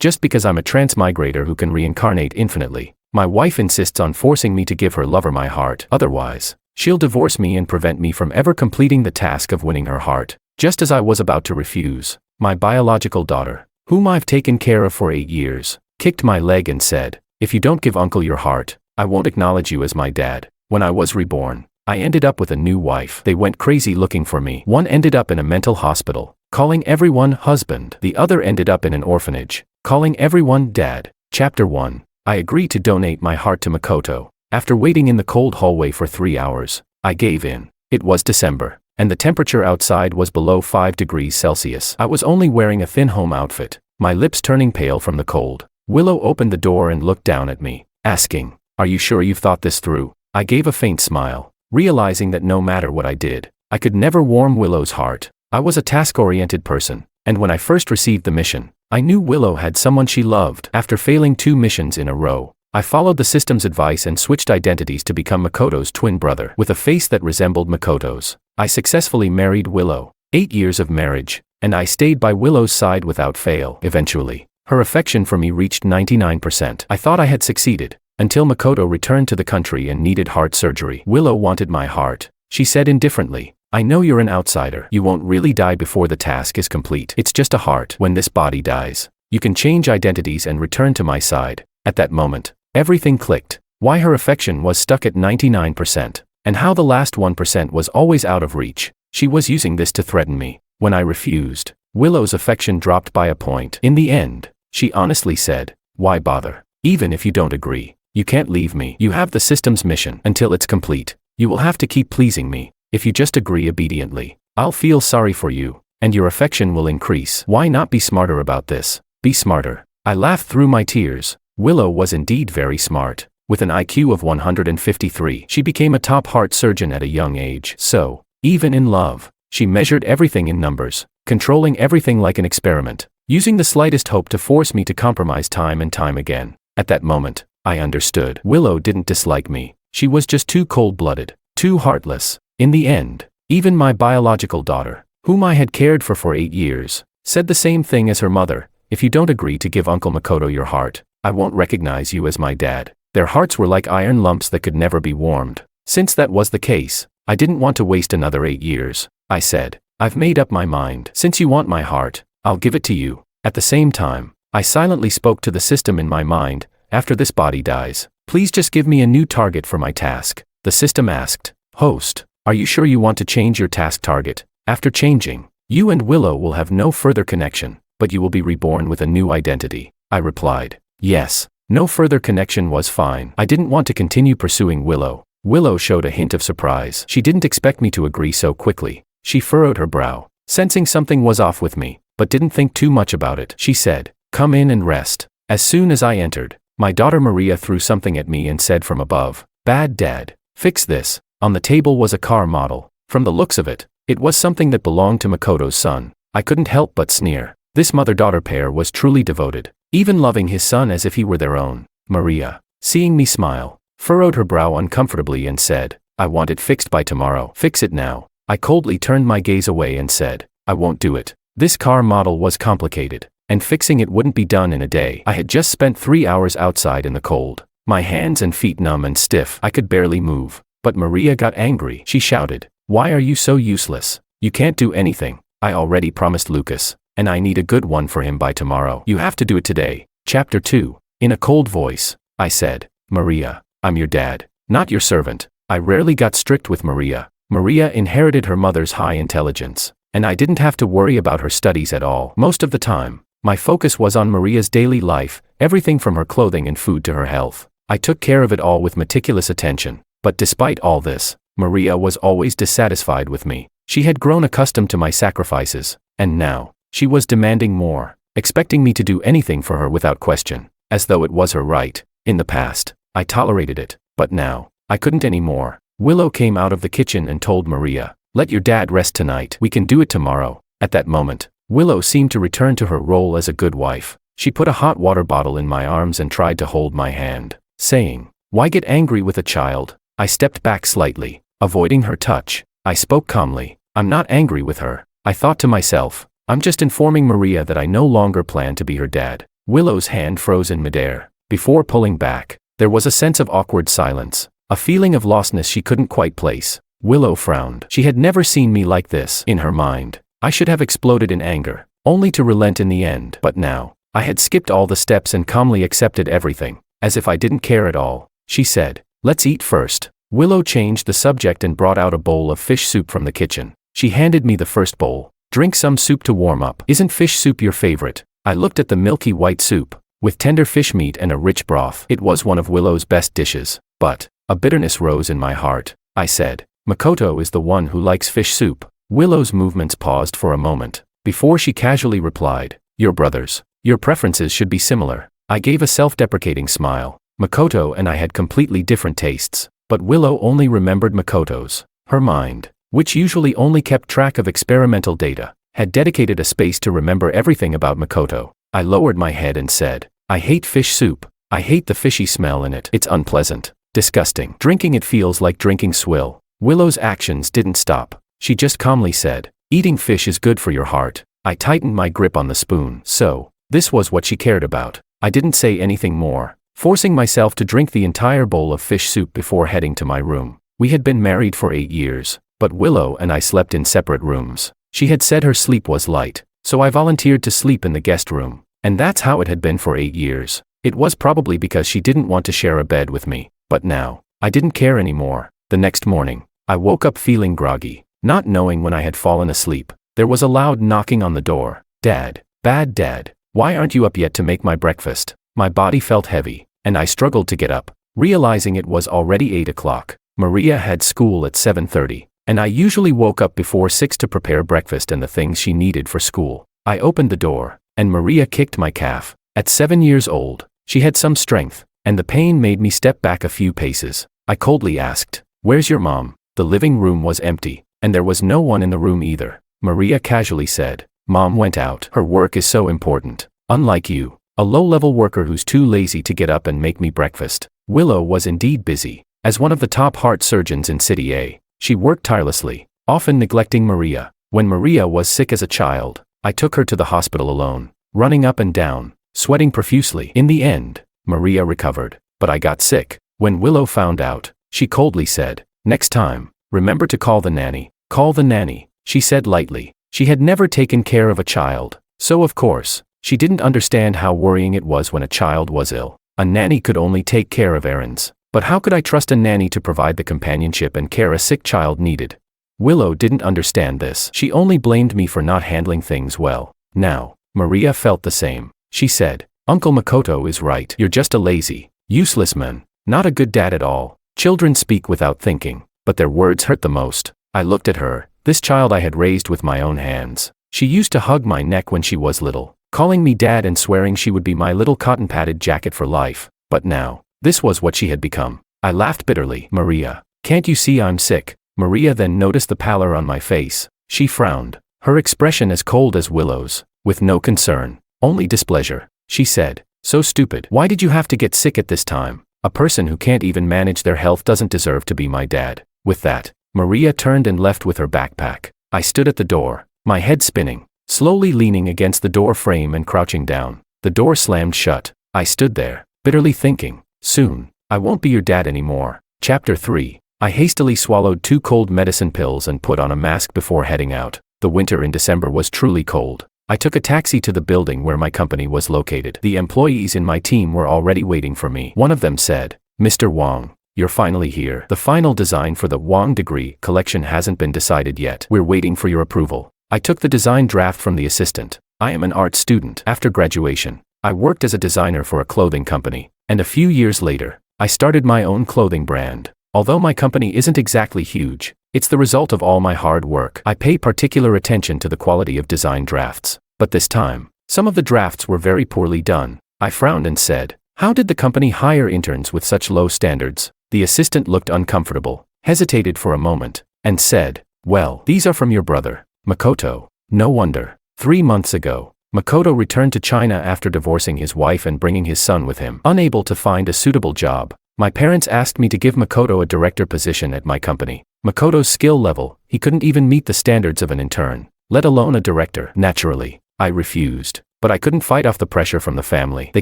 Just because I'm a transmigrator who can reincarnate infinitely, my wife insists on forcing me to give her lover my heart. Otherwise, she'll divorce me and prevent me from ever completing the task of winning her heart. Just as I was about to refuse, my biological daughter, whom I've taken care of for 8 years, kicked my leg and said, "If you don't give uncle your heart, I won't acknowledge you as my dad." When I was reborn, I ended up with a new wife. They went crazy looking for me. One ended up in a mental hospital, calling everyone husband. The other ended up in an orphanage, calling everyone dad. Chapter 1. I agreed to donate my heart to Makoto. After waiting in the cold hallway for 3 hours, I gave in. It was December, and the temperature outside was below 5 degrees Celsius. I was only wearing a thin home outfit, my lips turning pale from the cold. Willow opened the door and looked down at me, asking, "Are you sure you've thought this through?" I gave a faint smile, realizing that no matter what I did, I could never warm Willow's heart. I was a task-oriented person, and when I first received the mission, I knew Willow had someone she loved. After failing 2 missions in a row, I followed the system's advice and switched identities to become Makoto's twin brother. With a face that resembled Makoto's, I successfully married Willow. 8 years of marriage, and I stayed by Willow's side without fail. Eventually, her affection for me reached 99%. I thought I had succeeded, until Makoto returned to the country and needed heart surgery. "Willow wanted my heart," she said indifferently. "I know you're an outsider. You won't really die before the task is complete. It's just a heart. When this body dies, you can change identities and return to my side." At that moment, everything clicked. Why her affection was stuck at 99%, and how the last 1% was always out of reach. She was using this to threaten me. When I refused, Willow's affection dropped by a point. In the end, she honestly said, "Why bother? Even if you don't agree, you can't leave me. You have the system's mission. Until it's complete, you will have to keep pleasing me. If you just agree obediently, I'll feel sorry for you, and your affection will increase. Why not be smarter about this? Be smarter." I laughed through my tears. Willow was indeed very smart. With an IQ of 153, she became a top heart surgeon at a young age. So, even in love, she measured everything in numbers, controlling everything like an experiment, using the slightest hope to force me to compromise time and time again. At that moment, I understood. Willow didn't dislike me. She was just too cold-blooded, too heartless. In the end, even my biological daughter, whom I had cared for 8 years, said the same thing as her mother: "If you don't agree to give Uncle Makoto your heart, I won't recognize you as my dad." Their hearts were like iron lumps that could never be warmed. Since that was the case, I didn't want to waste another 8 years. I said, "I've made up my mind. Since you want my heart, I'll give it to you." At the same time, I silently spoke to the system in my mind: "After this body dies, please just give me a new target for my task." The system asked, "Host, are you sure you want to change your task target? After changing, you and Willow will have no further connection, but you will be reborn with a new identity." I replied, "Yes." No further connection was fine. I didn't want to continue pursuing Willow. Willow showed a hint of surprise. She didn't expect me to agree so quickly. She furrowed her brow, sensing something was off with me, but didn't think too much about it. She said, "Come in and rest." As soon as I entered, my daughter Maria threw something at me and said from above, "Bad dad, fix this." On the table was a car model. From the looks of it, it was something that belonged to Makoto's son. I couldn't help but sneer. This mother-daughter pair was truly devoted, even loving his son as if he were their own. Maria, seeing me smile, furrowed her brow uncomfortably and said, "I want it fixed by tomorrow. Fix it now." I coldly turned my gaze away and said, "I won't do it." This car model was complicated, and fixing it wouldn't be done in a day. I had just spent 3 hours outside in the cold, my hands and feet numb and stiff. I could barely move. But Maria got angry. She shouted, "Why are you so useless? You can't do anything. I already promised Lucas, and I need a good one for him by tomorrow. You have to do it today." Chapter 2. In a cold voice, I said, "Maria, I'm your dad, not your servant." I rarely got strict with Maria. Maria inherited her mother's high intelligence, and I didn't have to worry about her studies at all. Most of the time, my focus was on Maria's daily life, everything from her clothing and food to her health. I took care of it all with meticulous attention. But despite all this, Maria was always dissatisfied with me. She had grown accustomed to my sacrifices, and now, she was demanding more, expecting me to do anything for her without question, as though it was her right. In the past, I tolerated it, but now, I couldn't anymore. Willow came out of the kitchen and told Maria, "Let your dad rest tonight. We can do it tomorrow." At that moment, Willow seemed to return to her role as a good wife. She put a hot water bottle in my arms and tried to hold my hand, saying, "Why get angry with a child?" I stepped back slightly, avoiding her touch. I spoke calmly, "I'm not angry with her." I thought to myself, "I'm just informing Maria that I no longer plan to be her dad." Willow's hand froze in midair. Before pulling back, there was a sense of awkward silence, a feeling of lostness she couldn't quite place. Willow frowned. She had never seen me like this. In her mind, I should have exploded in anger, only to relent in the end. But now, I had skipped all the steps and calmly accepted everything, as if I didn't care at all. She said, "Let's eat first." Willow changed the subject and brought out a bowl of fish soup from the kitchen. She handed me the first bowl. "Drink some soup to warm up. Isn't fish soup your favorite?" I looked at the milky white soup, with tender fish meat and a rich broth. It was one of Willow's best dishes, but a bitterness rose in my heart. I said, "Makoto is the one who likes fish soup." Willow's movements paused for a moment, before she casually replied, "Your brothers. Your preferences should be similar." I gave a self-deprecating smile. Makoto and I had completely different tastes, but Willow only remembered Makoto's. Her mind, which usually only kept track of experimental data, had dedicated a space to remember everything about Makoto. I lowered my head and said, "I hate fish soup. I hate the fishy smell in it. It's unpleasant. Disgusting. Drinking it feels like drinking swill." Willow's actions didn't stop. She just calmly said, "Eating fish is good for your heart." I tightened my grip on the spoon. So, this was what she cared about. I didn't say anything more, forcing myself to drink the entire bowl of fish soup before heading to my room. We had been married for 8 years, but Willow and I slept in separate rooms. She had said her sleep was light, so I volunteered to sleep in the guest room, and that's how it had been for 8 years. It was probably because she didn't want to share a bed with me, but now, I didn't care anymore. The next morning, I woke up feeling groggy, not knowing when I had fallen asleep. There was a loud knocking on the door. "Dad, bad dad, why aren't you up yet to make my breakfast?" My body felt heavy, and I struggled to get up, realizing it was already 8 o'clock. Maria had school at 7:30, and I usually woke up before 6 to prepare breakfast and the things she needed for school. I opened the door, and Maria kicked my calf. At 7 years old, she had some strength, and the pain made me step back a few paces. I coldly asked, "Where's your mom?" The living room was empty, and there was no one in the room either. Maria casually said, "Mom went out. Her work is so important. Unlike you, a low-level worker who's too lazy to get up and make me breakfast." Willow was indeed busy. As one of the top heart surgeons in City A, she worked tirelessly, often neglecting Maria. When Maria was sick as a child, I took her to the hospital alone, running up and down, sweating profusely. In the end, Maria recovered, but I got sick. When Willow found out, she coldly said, "Next time, remember to call the nanny." "Call the nanny," she said lightly. She had never taken care of a child, so of course, she didn't understand how worrying it was when a child was ill. A nanny could only take care of errands, but how could I trust a nanny to provide the companionship and care a sick child needed? Willow didn't understand this. She only blamed me for not handling things well. Now, Maria felt the same. She said, "Uncle Makoto is right. You're just a lazy, useless man, not a good dad at all." Children speak without thinking, but their words hurt the most. I looked at her, this child I had raised with my own hands. She used to hug my neck when she was little, calling me dad and swearing she would be my little cotton-padded jacket for life. But now, this was what she had become. I laughed bitterly. "Maria, can't you see I'm sick?" Maria then noticed the pallor on my face. She frowned, her expression as cold as Willow's, with no concern, only displeasure. She said, "So stupid. Why did you have to get sick at this time? A person who can't even manage their health doesn't deserve to be my dad." With that, Maria turned and left with her backpack. I stood at the door, my head spinning, slowly leaning against the door frame and crouching down. The door slammed shut. I stood there, bitterly thinking, soon, I won't be your dad anymore. Chapter 3. I hastily swallowed 2 cold medicine pills and put on a mask before heading out. The winter in December was truly cold. I took a taxi to the building where my company was located. The employees in my team were already waiting for me. One of them said, "Mr. Wang, you're finally here. The final design for the Wang degree collection hasn't been decided yet. We're waiting for your approval." I took the design draft from the assistant. I am an art student. After graduation, I worked as a designer for a clothing company, and a few years later, I started my own clothing brand. Although my company isn't exactly huge, it's the result of all my hard work. I pay particular attention to the quality of design drafts. But this time, some of the drafts were very poorly done. I frowned and said, "How did the company hire interns with such low standards?" The assistant looked uncomfortable, hesitated for a moment, and said, "Well, these are from your brother, Makoto." No wonder. 3 months ago, Makoto returned to China after divorcing his wife and bringing his son with him. Unable to find a suitable job, my parents asked me to give Makoto a director position at my company. Makoto's skill level, he couldn't even meet the standards of an intern, let alone a director. Naturally, I refused. But I couldn't fight off the pressure from the family. They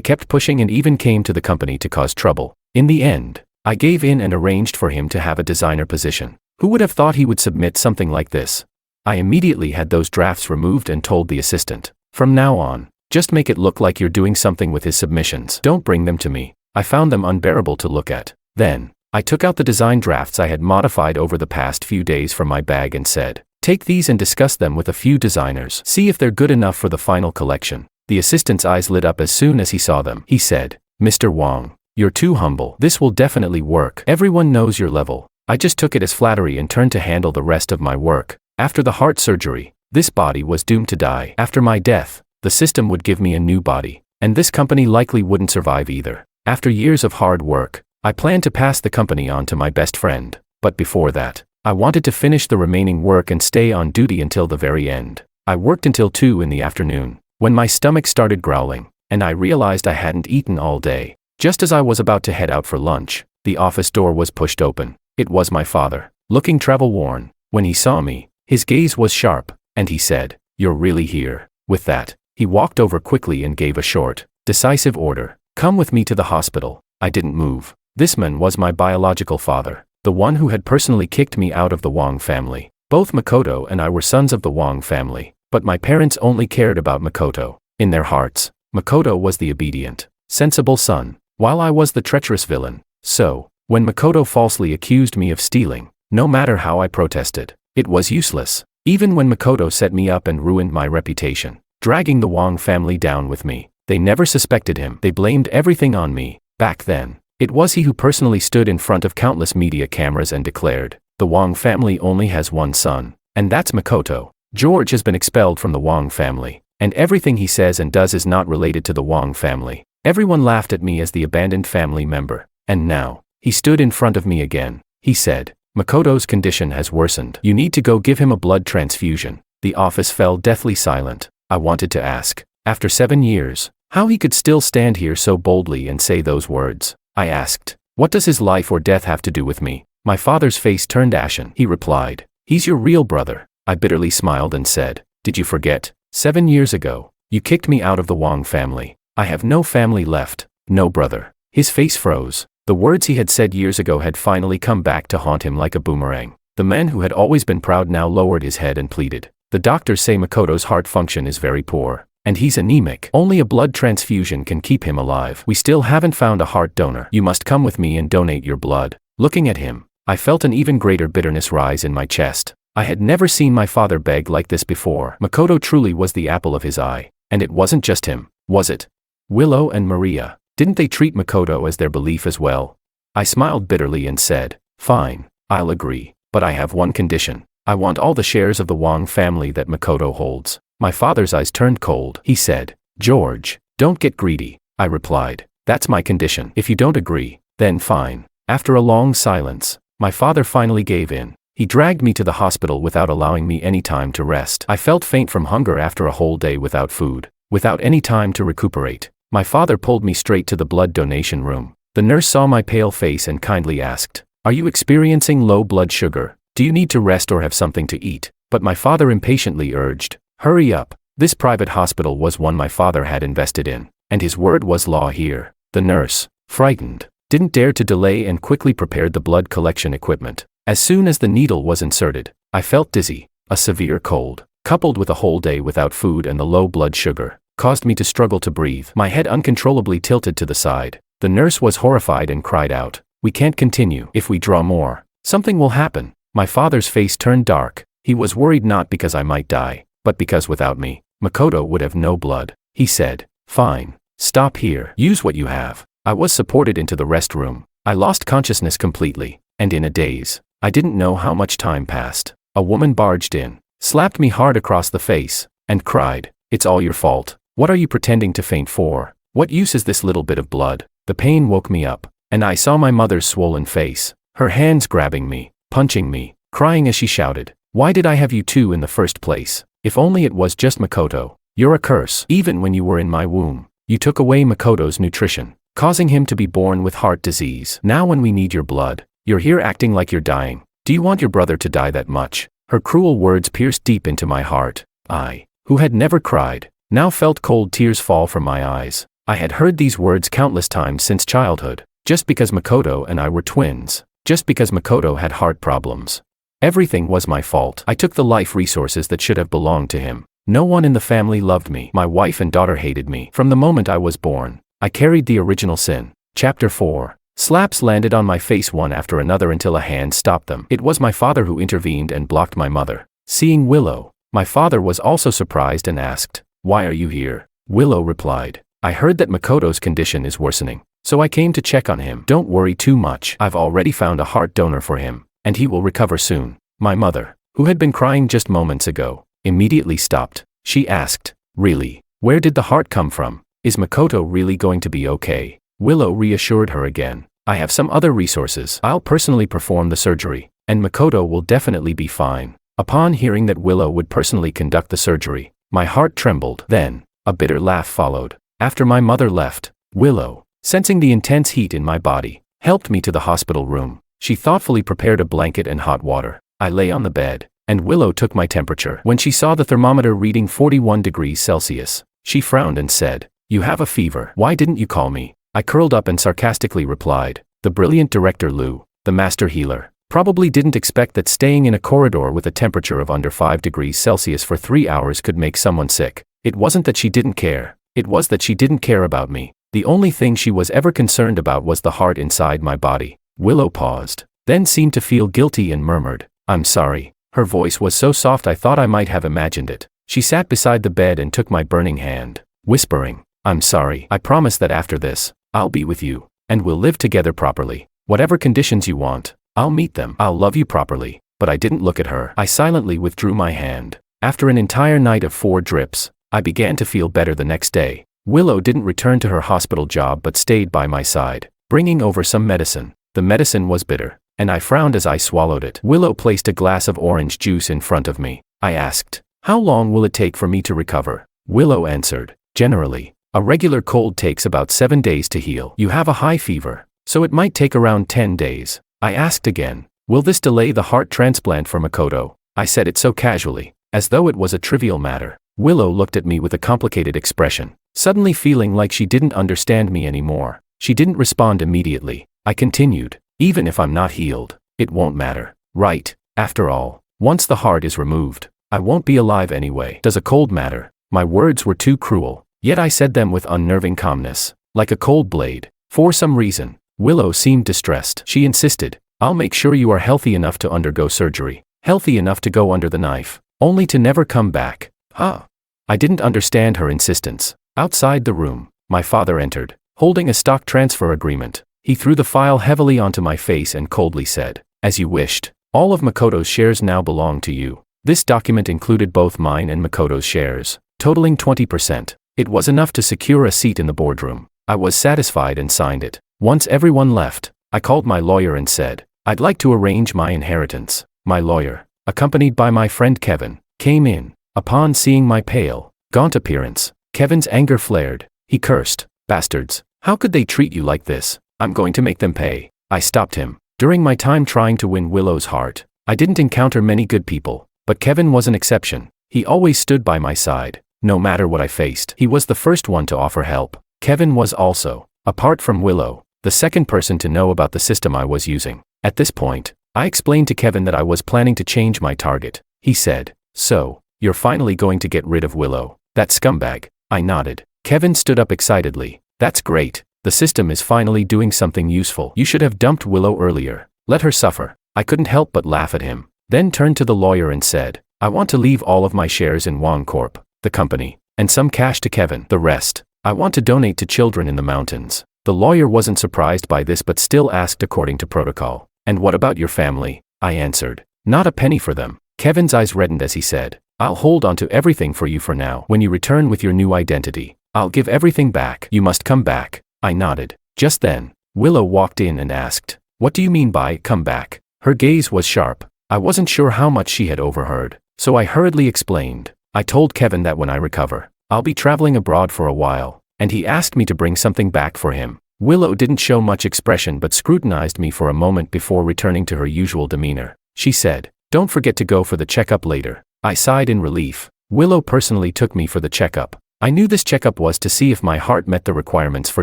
kept pushing and even came to the company to cause trouble. In the end, I gave in and arranged for him to have a designer position. Who would have thought he would submit something like this? I immediately had those drafts removed and told the assistant, from now on, just make it look like you're doing something with his submissions. Don't bring them to me. I found them unbearable to look at. Then, I took out the design drafts I had modified over the past few days from my bag and said, take these and discuss them with a few designers. See if they're good enough for the final collection. The assistant's eyes lit up as soon as he saw them. He said, Mr. Wong, you're too humble. This will definitely work. Everyone knows your level. I just took it as flattery and turned to handle the rest of my work. After the heart surgery, this body was doomed to die. After my death, the system would give me a new body, and this company likely wouldn't survive either. After years of hard work, I planned to pass the company on to my best friend, but before that, I wanted to finish the remaining work and stay on duty until the very end. I worked until 2 in the afternoon, when my stomach started growling, and I realized I hadn't eaten all day. Just as I was about to head out for lunch, the office door was pushed open. It was my father, looking travel-worn. When he saw me, his gaze was sharp, and he said, "You're really here." With that, he walked over quickly and gave a short, decisive order. "Come with me to the hospital." I didn't move. This man was my biological father, the one who had personally kicked me out of the Wong family. Both Makoto and I were sons of the Wong family, but my parents only cared about Makoto. In their hearts, Makoto was the obedient, sensible son, while I was the treacherous villain. So, when Makoto falsely accused me of stealing, no matter how I protested, it was useless. Even when Makoto set me up and ruined my reputation, dragging the Wong family down with me, they never suspected him. They blamed everything on me. Back then, it was he who personally stood in front of countless media cameras and declared, "The Wong family only has one son, and that's Makoto. George has been expelled from the Wong family, and everything he says and does is not related to the Wong family." Everyone laughed at me as the abandoned family member, and now, he stood in front of me again. He said, "Makoto's condition has worsened. You need to go give him a blood transfusion." The office fell deathly silent. I wanted to ask, after 7 years, how he could still stand here so boldly and say those words. I asked, "What does his life or death have to do with me?" My father's face turned ashen. He replied, "He's your real brother." I bitterly smiled and said, "Did you forget? 7 years ago, you kicked me out of the Wong family. I have no family left, no brother." His face froze. The words he had said years ago had finally come back to haunt him like a boomerang. The man who had always been proud now lowered his head and pleaded, "The doctors say Makoto's heart function is very poor, and he's anemic. Only a blood transfusion can keep him alive. We still haven't found a heart donor. You must come with me and donate your blood." Looking at him, I felt an even greater bitterness rise in my chest. I had never seen my father beg like this before. Makoto truly was the apple of his eye, and it wasn't just him, was it? Willow and Maria, didn't they treat Makoto as their belief as well? I smiled bitterly and said, "Fine, I'll agree, but I have one condition. I want all the shares of the Wong family that Makoto holds." My father's eyes turned cold. He said, "George, don't get greedy." I replied, "That's my condition. If you don't agree, then fine." After a long silence, my father finally gave in. He dragged me to the hospital without allowing me any time to rest. I felt faint from hunger after a whole day without food, without any time to recuperate. My father pulled me straight to the blood donation room. The nurse saw my pale face and kindly asked, "Are you experiencing low blood sugar? Do you need to rest or have something to eat?" But my father impatiently urged, "Hurry up." This private hospital was one my father had invested in, and his word was law here. The nurse, frightened, didn't dare to delay and quickly prepared the blood collection equipment. As soon as the needle was inserted, I felt dizzy. A severe cold, coupled with a whole day without food and the low blood sugar, caused me to struggle to breathe. My head uncontrollably tilted to the side. The nurse was horrified and cried out, "We can't continue. If we draw more, something will happen." My father's face turned dark. He was worried not because I might die, but because without me, Makoto would have no blood. He said, "Fine, stop here. Use what you have." I was supported into the restroom. I lost consciousness completely, and in a daze. I didn't know how much time passed. A woman barged in, slapped me hard across the face, and cried, "It's all your fault. What are you pretending to faint for? What use is this little bit of blood?" The pain woke me up, and I saw my mother's swollen face, her hands grabbing me, punching me, crying as she shouted, "Why did I have you two in the first place? If only it was just Makoto. You're a curse. Even when you were in my womb, you took away Makoto's nutrition, causing him to be born with heart disease. Now when we need your blood, you're here acting like you're dying. Do you want your brother to die that much?" Her cruel words pierced deep into my heart. I, who had never cried, now felt cold tears fall from my eyes. I had heard these words countless times since childhood. Just because Makoto and I were twins. Just because Makoto had heart problems. Everything was my fault. I took the life resources that should have belonged to him. No one in the family loved me. My wife and daughter hated me. From the moment I was born, I carried the original sin. Chapter 4. Slaps landed on my face one after another until a hand stopped them. It was my father who intervened and blocked my mother. Seeing Willow, my father was also surprised and asked, "Why are you here?" Willow replied, "I heard that Makoto's condition is worsening, so I came to check on him. Don't worry too much. I've already found a heart donor for him, and he will recover soon." My mother, who had been crying just moments ago, immediately stopped. She asked, "Really? Where did the heart come from? Is Makoto really going to be okay?" Willow reassured her again, "I have some other resources. I'll personally perform the surgery, and Makoto will definitely be fine." Upon hearing that Willow would personally conduct the surgery, my heart trembled. Then, a bitter laugh followed. After my mother left, Willow, sensing the intense heat in my body, helped me to the hospital room. She thoughtfully prepared a blanket and hot water. I lay on the bed, and Willow took my temperature. When she saw the thermometer reading 41 degrees Celsius, she frowned and said, "You have a fever. Why didn't you call me?" I curled up and sarcastically replied, "The brilliant director Lu, the master healer, probably didn't expect that staying in a corridor with a temperature of under 5 degrees Celsius for 3 hours could make someone sick. It wasn't that she didn't care. It was that she didn't care about me. The only thing she was ever concerned about was the heart inside my body." Willow paused, then seemed to feel guilty and murmured, "I'm sorry." Her voice was so soft I thought I might have imagined it. She sat beside the bed and took my burning hand, whispering, "I'm sorry. I promise that after this, I'll be with you, and we'll live together properly. Whatever conditions you want, I'll meet them. I'll love you properly." But I didn't look at her. I silently withdrew my hand. After an entire night of 4 drips, I began to feel better the next day. Willow didn't return to her hospital job but stayed by my side, bringing over some medicine. The medicine was bitter, and I frowned as I swallowed it. Willow placed a glass of orange juice in front of me. I asked, "How long will it take for me to recover?" Willow answered, "Generally, a regular cold takes about 7 days to heal. You have a high fever, so it might take around 10 days. I asked again, "Will this delay the heart transplant for Makoto?" I said it so casually, as though it was a trivial matter. Willow looked at me with a complicated expression, suddenly feeling like she didn't understand me anymore. She didn't respond immediately. I continued, "Even if I'm not healed, it won't matter, right? After all, once the heart is removed, I won't be alive anyway. Does a cold matter?" My words were too cruel, yet I said them with unnerving calmness, like a cold blade. For some reason, Willow seemed distressed. She insisted, "I'll make sure you are healthy enough to undergo surgery, healthy enough to go under the knife, only to never come back." Huh? I didn't understand her insistence. Outside the room, my father entered, holding a stock transfer agreement. He threw the file heavily onto my face and coldly said, "As you wished. All of Makoto's shares now belong to you." This document included both mine and Makoto's shares, totaling 20%. It was enough to secure a seat in the boardroom. I was satisfied and signed it. Once everyone left, I called my lawyer and said, "I'd like to arrange my inheritance." My lawyer, accompanied by my friend Kevin, came in. Upon seeing my pale, gaunt appearance, Kevin's anger flared. He cursed, "Bastards, how could they treat you like this? I'm going to make them pay." I stopped him. During my time trying to win Willow's heart, I didn't encounter many good people, but Kevin was an exception. He always stood by my side, no matter what I faced. He was the first one to offer help. Kevin was also, apart from Willow, the second person to know about the system I was using. At this point, I explained to Kevin that I was planning to change my target. He said, "So, you're finally going to get rid of Willow, that scumbag?" I nodded. Kevin stood up excitedly. "That's great. The system is finally doing something useful. You should have dumped Willow earlier. Let her suffer." I couldn't help but laugh at him, then turned to the lawyer and said, "I want to leave all of my shares in Wong Corp, the company, and some cash to Kevin. The rest, I want to donate to children in the mountains." The lawyer wasn't surprised by this but still asked according to protocol, "And what about your family?" I answered, "Not a penny for them." Kevin's eyes reddened as he said, "I'll hold on to everything for you for now. When you return with your new identity, I'll give everything back. You must come back." I nodded. Just then, Willow walked in and asked, "What do you mean by come back?" Her gaze was sharp. I wasn't sure how much she had overheard, so I hurriedly explained. I told Kevin that when I recover, I'll be traveling abroad for a while, and he asked me to bring something back for him. Willow didn't show much expression but scrutinized me for a moment before returning to her usual demeanor. She said, "Don't forget to go for the checkup later." I sighed in relief. Willow personally took me for the checkup. I knew this checkup was to see if my heart met the requirements for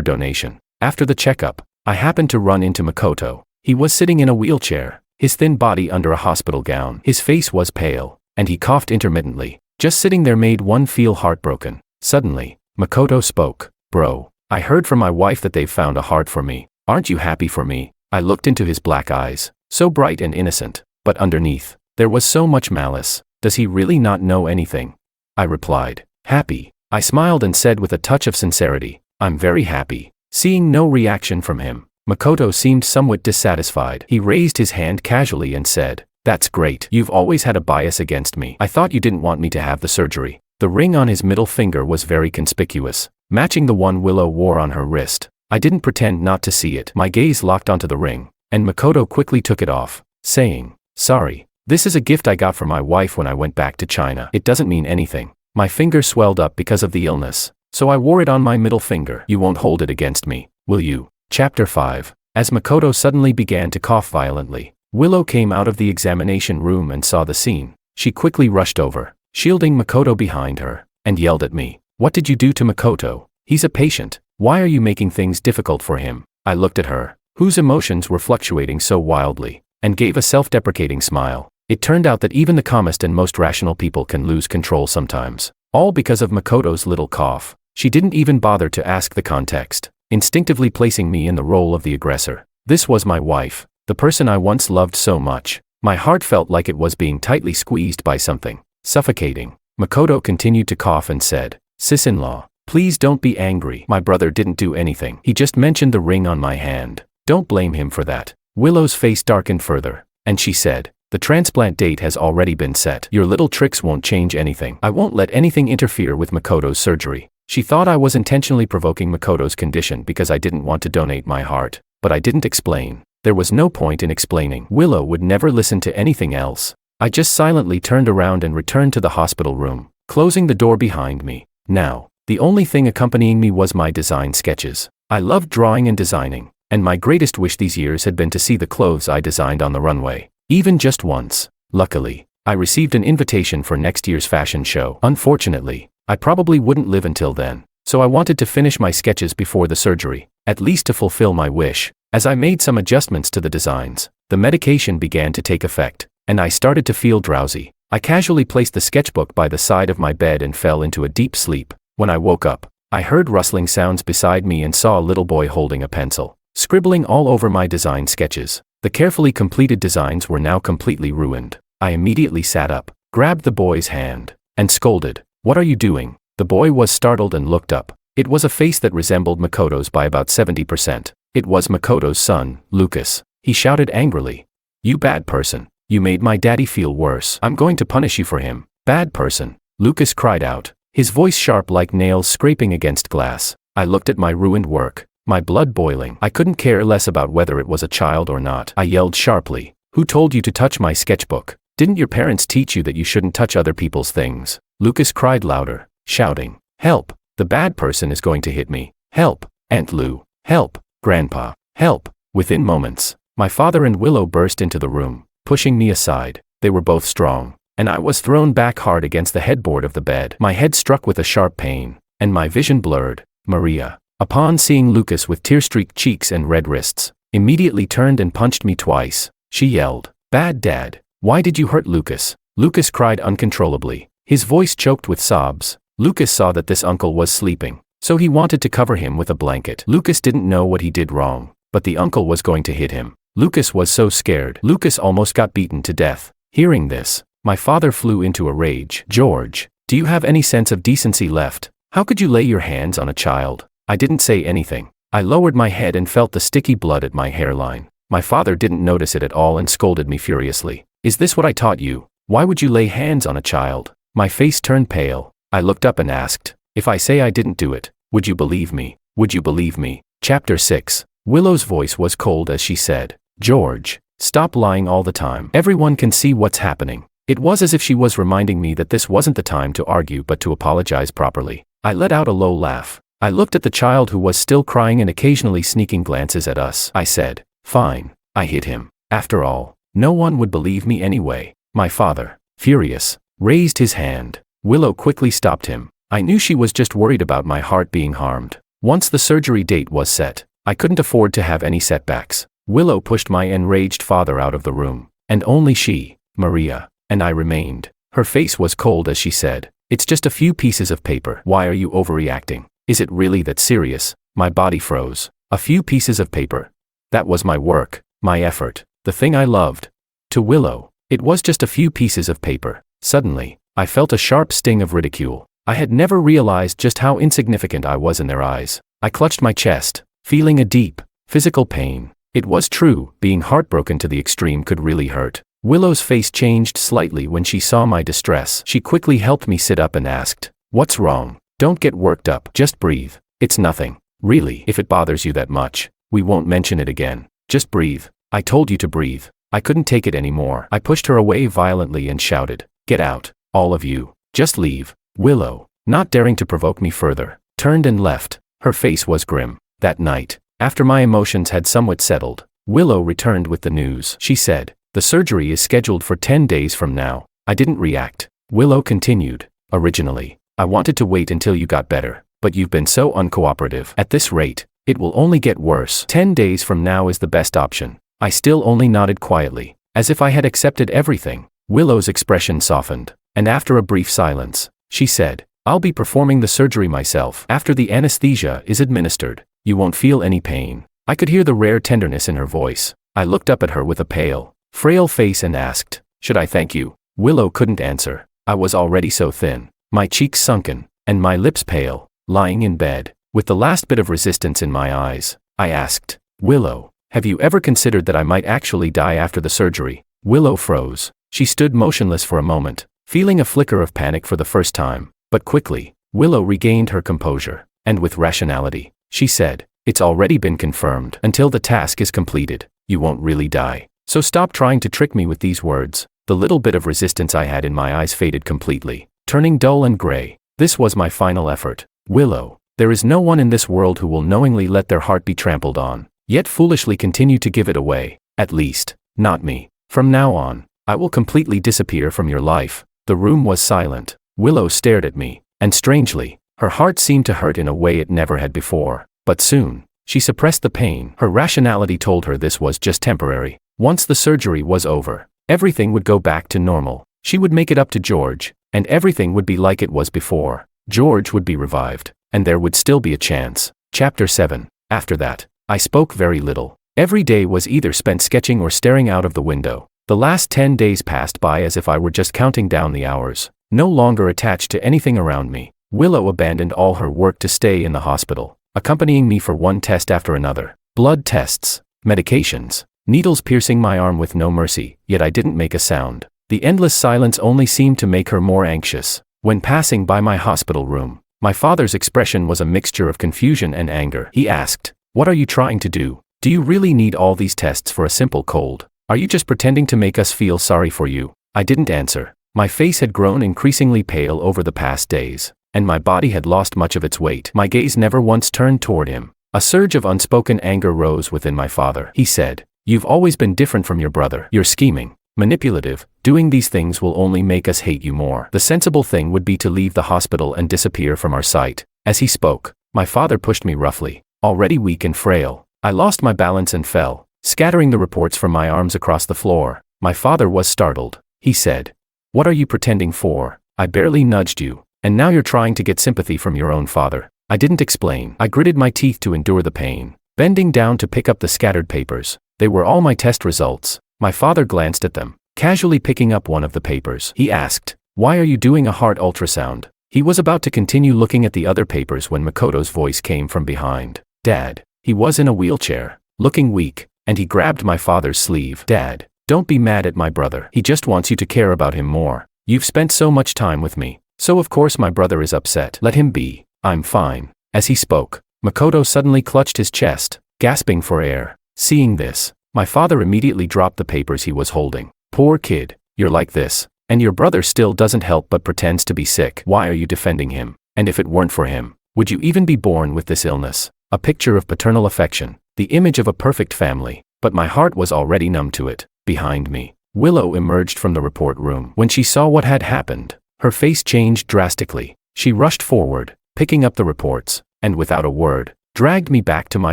donation. After the checkup, I happened to run into Makoto. He was sitting in a wheelchair, his thin body under a hospital gown. His face was pale, and he coughed intermittently. Just sitting there made one feel heartbroken. Suddenly, Makoto spoke. Bro, I heard from my wife that they've found a heart for me. Aren't you happy for me? I looked into his black eyes, so bright and innocent, but underneath, there was so much malice. Does he really not know anything? I replied, happy. I smiled and said with a touch of sincerity, I'm very happy. Seeing no reaction from him, Makoto seemed somewhat dissatisfied. He raised his hand casually and said, that's great. You've always had a bias against me. I thought you didn't want me to have the surgery. The ring on his middle finger was very conspicuous, matching the one Willow wore on her wrist. I didn't pretend not to see it. My gaze locked onto the ring, and Makoto quickly took it off, saying, sorry, this is a gift I got for my wife when I went back to China. It doesn't mean anything. My finger swelled up because of the illness, so I wore it on my middle finger. You won't hold it against me, will you? Chapter 5. As Makoto suddenly began to cough violently, Willow came out of the examination room and saw the scene. She quickly rushed over, shielding Makoto behind her, and yelled at me. What did you do to Makoto? He's a patient. Why are you making things difficult for him? I looked at her, whose emotions were fluctuating so wildly, and gave a self-deprecating smile. It turned out that even the calmest and most rational people can lose control sometimes. All because of Makoto's little cough. She didn't even bother to ask the context, instinctively placing me in the role of the aggressor. This was my wife, the person I once loved so much. My heart felt like it was being tightly squeezed by something suffocating. Makoto continued to cough and said, Sis-in-law, please don't be angry. My brother didn't do anything. He just mentioned the ring on my hand. Don't blame him for that. Willow's face darkened further, and she said, the transplant date has already been set. Your little tricks won't change anything. I won't let anything interfere with Makoto's surgery. She thought I was intentionally provoking Makoto's condition because I didn't want to donate my heart, but I didn't explain. There was no point in explaining. Willow would never listen to anything else. I just silently turned around and returned to the hospital room, closing the door behind me. Now, the only thing accompanying me was my design sketches. I loved drawing and designing, and my greatest wish these years had been to see the clothes I designed on the runway, even just once. Luckily, I received an invitation for next year's fashion show. Unfortunately, I probably wouldn't live until then, so I wanted to finish my sketches before the surgery, at least to fulfill my wish. As I made some adjustments to the designs, the medication began to take effect, and I started to feel drowsy. I casually placed the sketchbook by the side of my bed and fell into a deep sleep. When I woke up, I heard rustling sounds beside me and saw a little boy holding a pencil, scribbling all over my design sketches. The carefully completed designs were now completely ruined. I immediately sat up, grabbed the boy's hand, and scolded, "What are you doing?" The boy was startled and looked up. It was a face that resembled Makoto's by about 70%. It was Makoto's son, Lucas. He shouted angrily, "You bad person. You made my daddy feel worse. I'm going to punish you for him." "Bad person," Lucas cried out, his voice sharp like nails scraping against glass. I looked at my ruined work, my blood boiling. I couldn't care less about whether it was a child or not. I yelled sharply, "Who told you to touch my sketchbook? Didn't your parents teach you that you shouldn't touch other people's things?" Lucas cried louder, shouting, "Help! The bad person is going to hit me. Help! Aunt Lou! Help! Grandpa! Help!" Within moments, my father and Willow burst into the room, pushing me aside. They were both strong, and I was thrown back hard against the headboard of the bed. My head struck with a sharp pain, and my vision blurred. Maria, upon seeing Lucas with tear-streaked cheeks and red wrists, immediately turned and punched me twice. She yelled, "Bad dad, why did you hurt Lucas?" Lucas cried uncontrollably, his voice choked with sobs. Lucas saw that this uncle was sleeping, so he wanted to cover him with a blanket. Lucas didn't know what he did wrong, but the uncle was going to hit him. Lucas was so scared. Lucas almost got beaten to death. Hearing this, my father flew into a rage. "George, do you have any sense of decency left? How could you lay your hands on a child?" I didn't say anything. I lowered my head and felt the sticky blood at my hairline. My father didn't notice it at all and scolded me furiously. "Is this what I taught you? Why would you lay hands on a child?" My face turned pale. I looked up and asked, "If I say I didn't do it, would you believe me? Would you believe me?" Chapter 6. Willow's voice was cold as she said, "George, stop lying all the time. Everyone can see what's happening." It was as if she was reminding me that this wasn't the time to argue but to apologize properly. I let out a low laugh. I looked at the child who was still crying and occasionally sneaking glances at us. I said, "Fine, I hit him. After all, no one would believe me anyway." My father, furious, raised his hand. Willow quickly stopped him. I knew she was just worried about my heart being harmed. Once the surgery date was set, I couldn't afford to have any setbacks. Willow pushed my enraged father out of the room, and only she, Maria, and I remained. Her face was cold as she said, "It's just a few pieces of paper. Why are you overreacting? Is it really that serious?" My body froze. A few pieces of paper. That was my work, my effort, the thing I loved. To Willow, it was just a few pieces of paper. Suddenly, I felt a sharp sting of ridicule. I had never realized just how insignificant I was in their eyes. I clutched my chest, feeling a deep, physical pain. It was true, being heartbroken to the extreme could really hurt. Willow's face changed slightly when she saw my distress. She quickly helped me sit up and asked, "What's wrong? Don't get worked up, just breathe. It's nothing. Really, if it bothers you that much, we won't mention it again. Just breathe. I told you to breathe." I couldn't take it anymore. I pushed her away violently and shouted, "Get out, all of you. Just leave." Willow, not daring to provoke me further, turned and left. Her face was grim. That night, after my emotions had somewhat settled, Willow returned with the news. She said, "The surgery is scheduled for 10 days from now." I didn't react. Willow continued, "Originally, I wanted to wait until you got better, but you've been so uncooperative. At this rate, it will only get worse. 10 days from now is the best option." I still only nodded quietly, as if I had accepted everything. Willow's expression softened, and after a brief silence, she said, "I'll be performing the surgery myself. After the anesthesia is administered, you won't feel any pain." I could hear the rare tenderness in her voice. I looked up at her with a pale, frail face and asked, "Should I thank you?" Willow couldn't answer. I was already so thin, my cheeks sunken, and my lips pale, lying in bed, with the last bit of resistance in my eyes. I asked, "Willow, have you ever considered that I might actually die after the surgery?" Willow froze. She stood motionless for a moment, feeling a flicker of panic for the first time. But quickly, Willow regained her composure, and with rationality, she said, "It's already been confirmed. Until the task is completed, you won't really die. So stop trying to trick me with these words." The little bit of resistance I had in my eyes faded completely, turning dull and gray. This was my final effort. "Willow, there is no one in this world who will knowingly let their heart be trampled on, yet foolishly continue to give it away. At least, not me. From now on, I will completely disappear from your life." The room was silent. Willow stared at me, and strangely, her heart seemed to hurt in a way it never had before. But soon, she suppressed the pain. Her rationality told her this was just temporary. Once the surgery was over, everything would go back to normal. She would make it up to George, and everything would be like it was before. George would be revived, and there would still be a chance. Chapter 7. After that, I spoke very little. Every day was either spent sketching or staring out of the window. The last 10 days passed by as if I were just counting down the hours, no longer attached to anything around me. Willow abandoned all her work to stay in the hospital, accompanying me for one test after another. Blood tests, medications, needles piercing my arm with no mercy, yet I didn't make a sound. The endless silence only seemed to make her more anxious. When passing by my hospital room, my father's expression was a mixture of confusion and anger. He asked, "What are you trying to do? Do you really need all these tests for a simple cold? Are you just pretending to make us feel sorry for you?" I didn't answer. My face had grown increasingly pale over the past days, and my body had lost much of its weight. My gaze never once turned toward him. A surge of unspoken anger rose within my father. He said, "You've always been different from your brother. You're scheming, manipulative. Doing these things will only make us hate you more. The sensible thing would be to leave the hospital and disappear from our sight." As he spoke, my father pushed me roughly. Already weak and frail, I lost my balance and fell, scattering the reports from my arms across the floor. My father was startled. He said, "What are you pretending for? I barely nudged you, and now you're trying to get sympathy from your own father." I didn't explain. I gritted my teeth to endure the pain, bending down to pick up the scattered papers. They were all my test results. My father glanced at them, casually picking up one of the papers. He asked, "Why are you doing a heart ultrasound?" He was about to continue looking at the other papers when Makoto's voice came from behind. "Dad." He was in a wheelchair, looking weak, and he grabbed my father's sleeve. "Dad, don't be mad at my brother. He just wants you to care about him more. You've spent so much time with me, so of course my brother is upset. Let him be. I'm fine." As he spoke, Makoto suddenly clutched his chest, gasping for air. Seeing this, my father immediately dropped the papers he was holding. "Poor kid, you're like this, and your brother still doesn't help but pretends to be sick. Why are you defending him? And if it weren't for him, would you even be born with this illness?" A picture of paternal affection, the image of a perfect family, but my heart was already numb to it. Behind me, Willow emerged from the report room. When she saw what had happened, her face changed drastically. She rushed forward, picking up the reports, and without a word, dragged me back to my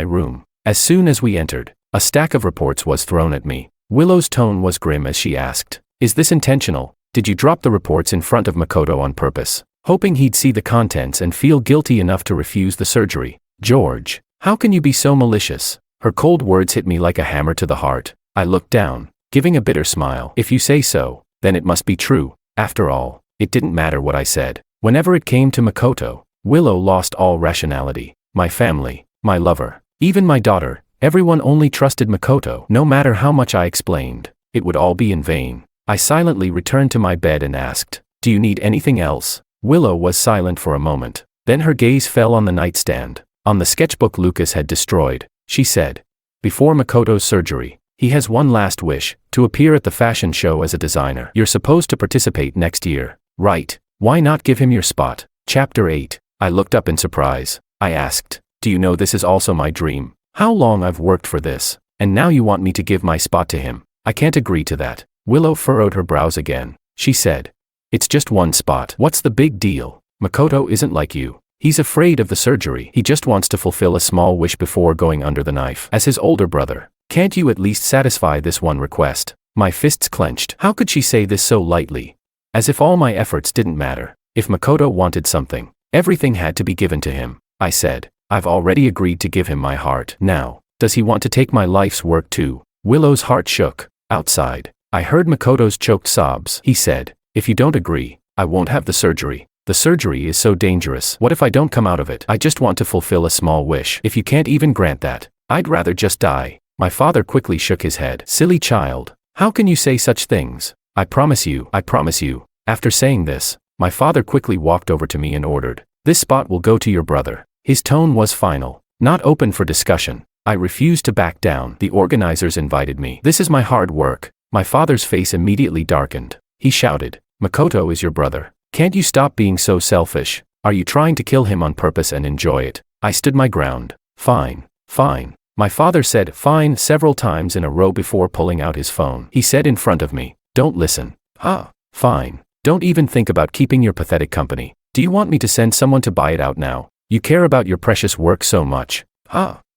room. As soon as we entered, a stack of reports was thrown at me. Willow's tone was grim as she asked, "Is this intentional? Did you drop the reports in front of Makoto on purpose, hoping he'd see the contents and feel guilty enough to refuse the surgery? George, how can you be so malicious?" Her cold words hit me like a hammer to the heart. I looked down, giving a bitter smile. "If you say so, then it must be true." After all, it didn't matter what I said. Whenever it came to Makoto, Willow lost all rationality. My family, my lover, even my daughter, everyone only trusted Makoto. No matter how much I explained, it would all be in vain. I silently returned to my bed and asked, "Do you need anything else?" Willow was silent for a moment. Then her gaze fell on the nightstand, on the sketchbook Lucas had destroyed. She said, "Before Makoto's surgery, he has one last wish, to appear at the fashion show as a designer. You're supposed to participate next year, right? Why not give him your spot?" Chapter 8. I looked up in surprise. I asked, "Do you know this is also my dream? How long I've worked for this, and now you want me to give my spot to him? I can't agree to that." Willow furrowed her brows again. She said, "It's just one spot. What's the big deal? Makoto isn't like you. He's afraid of the surgery. He just wants to fulfill a small wish before going under the knife. As his older brother, can't you at least satisfy this one request?" My fists clenched. How could she say this so lightly? As if all my efforts didn't matter. If Makoto wanted something, everything had to be given to him. I said, "I've already agreed to give him my heart. Now, does he want to take my life's work too?" Willow's heart shook. Outside, I heard Makoto's choked sobs. He said, "If you don't agree, I won't have the surgery. The surgery is so dangerous. What if I don't come out of it? I just want to fulfill a small wish. If you can't even grant that, I'd rather just die." My father quickly shook his head. "Silly child, how can you say such things? I promise you, I promise you." After saying this, my father quickly walked over to me and ordered, "This spot will go to your brother." His tone was final, not open for discussion. I refused to back down. "The organizers invited me. This is my hard work." My father's face immediately darkened. He shouted, "Makoto is your brother. Can't you stop being so selfish? Are you trying to kill him on purpose and enjoy it?" I stood my ground. "Fine, fine." My father said "fine" several times in a row before pulling out his phone. He said in front of me, "Don't listen." Fine. Don't even think about keeping your pathetic company. Do you want me to send someone to buy it out now? You care about your precious work so much.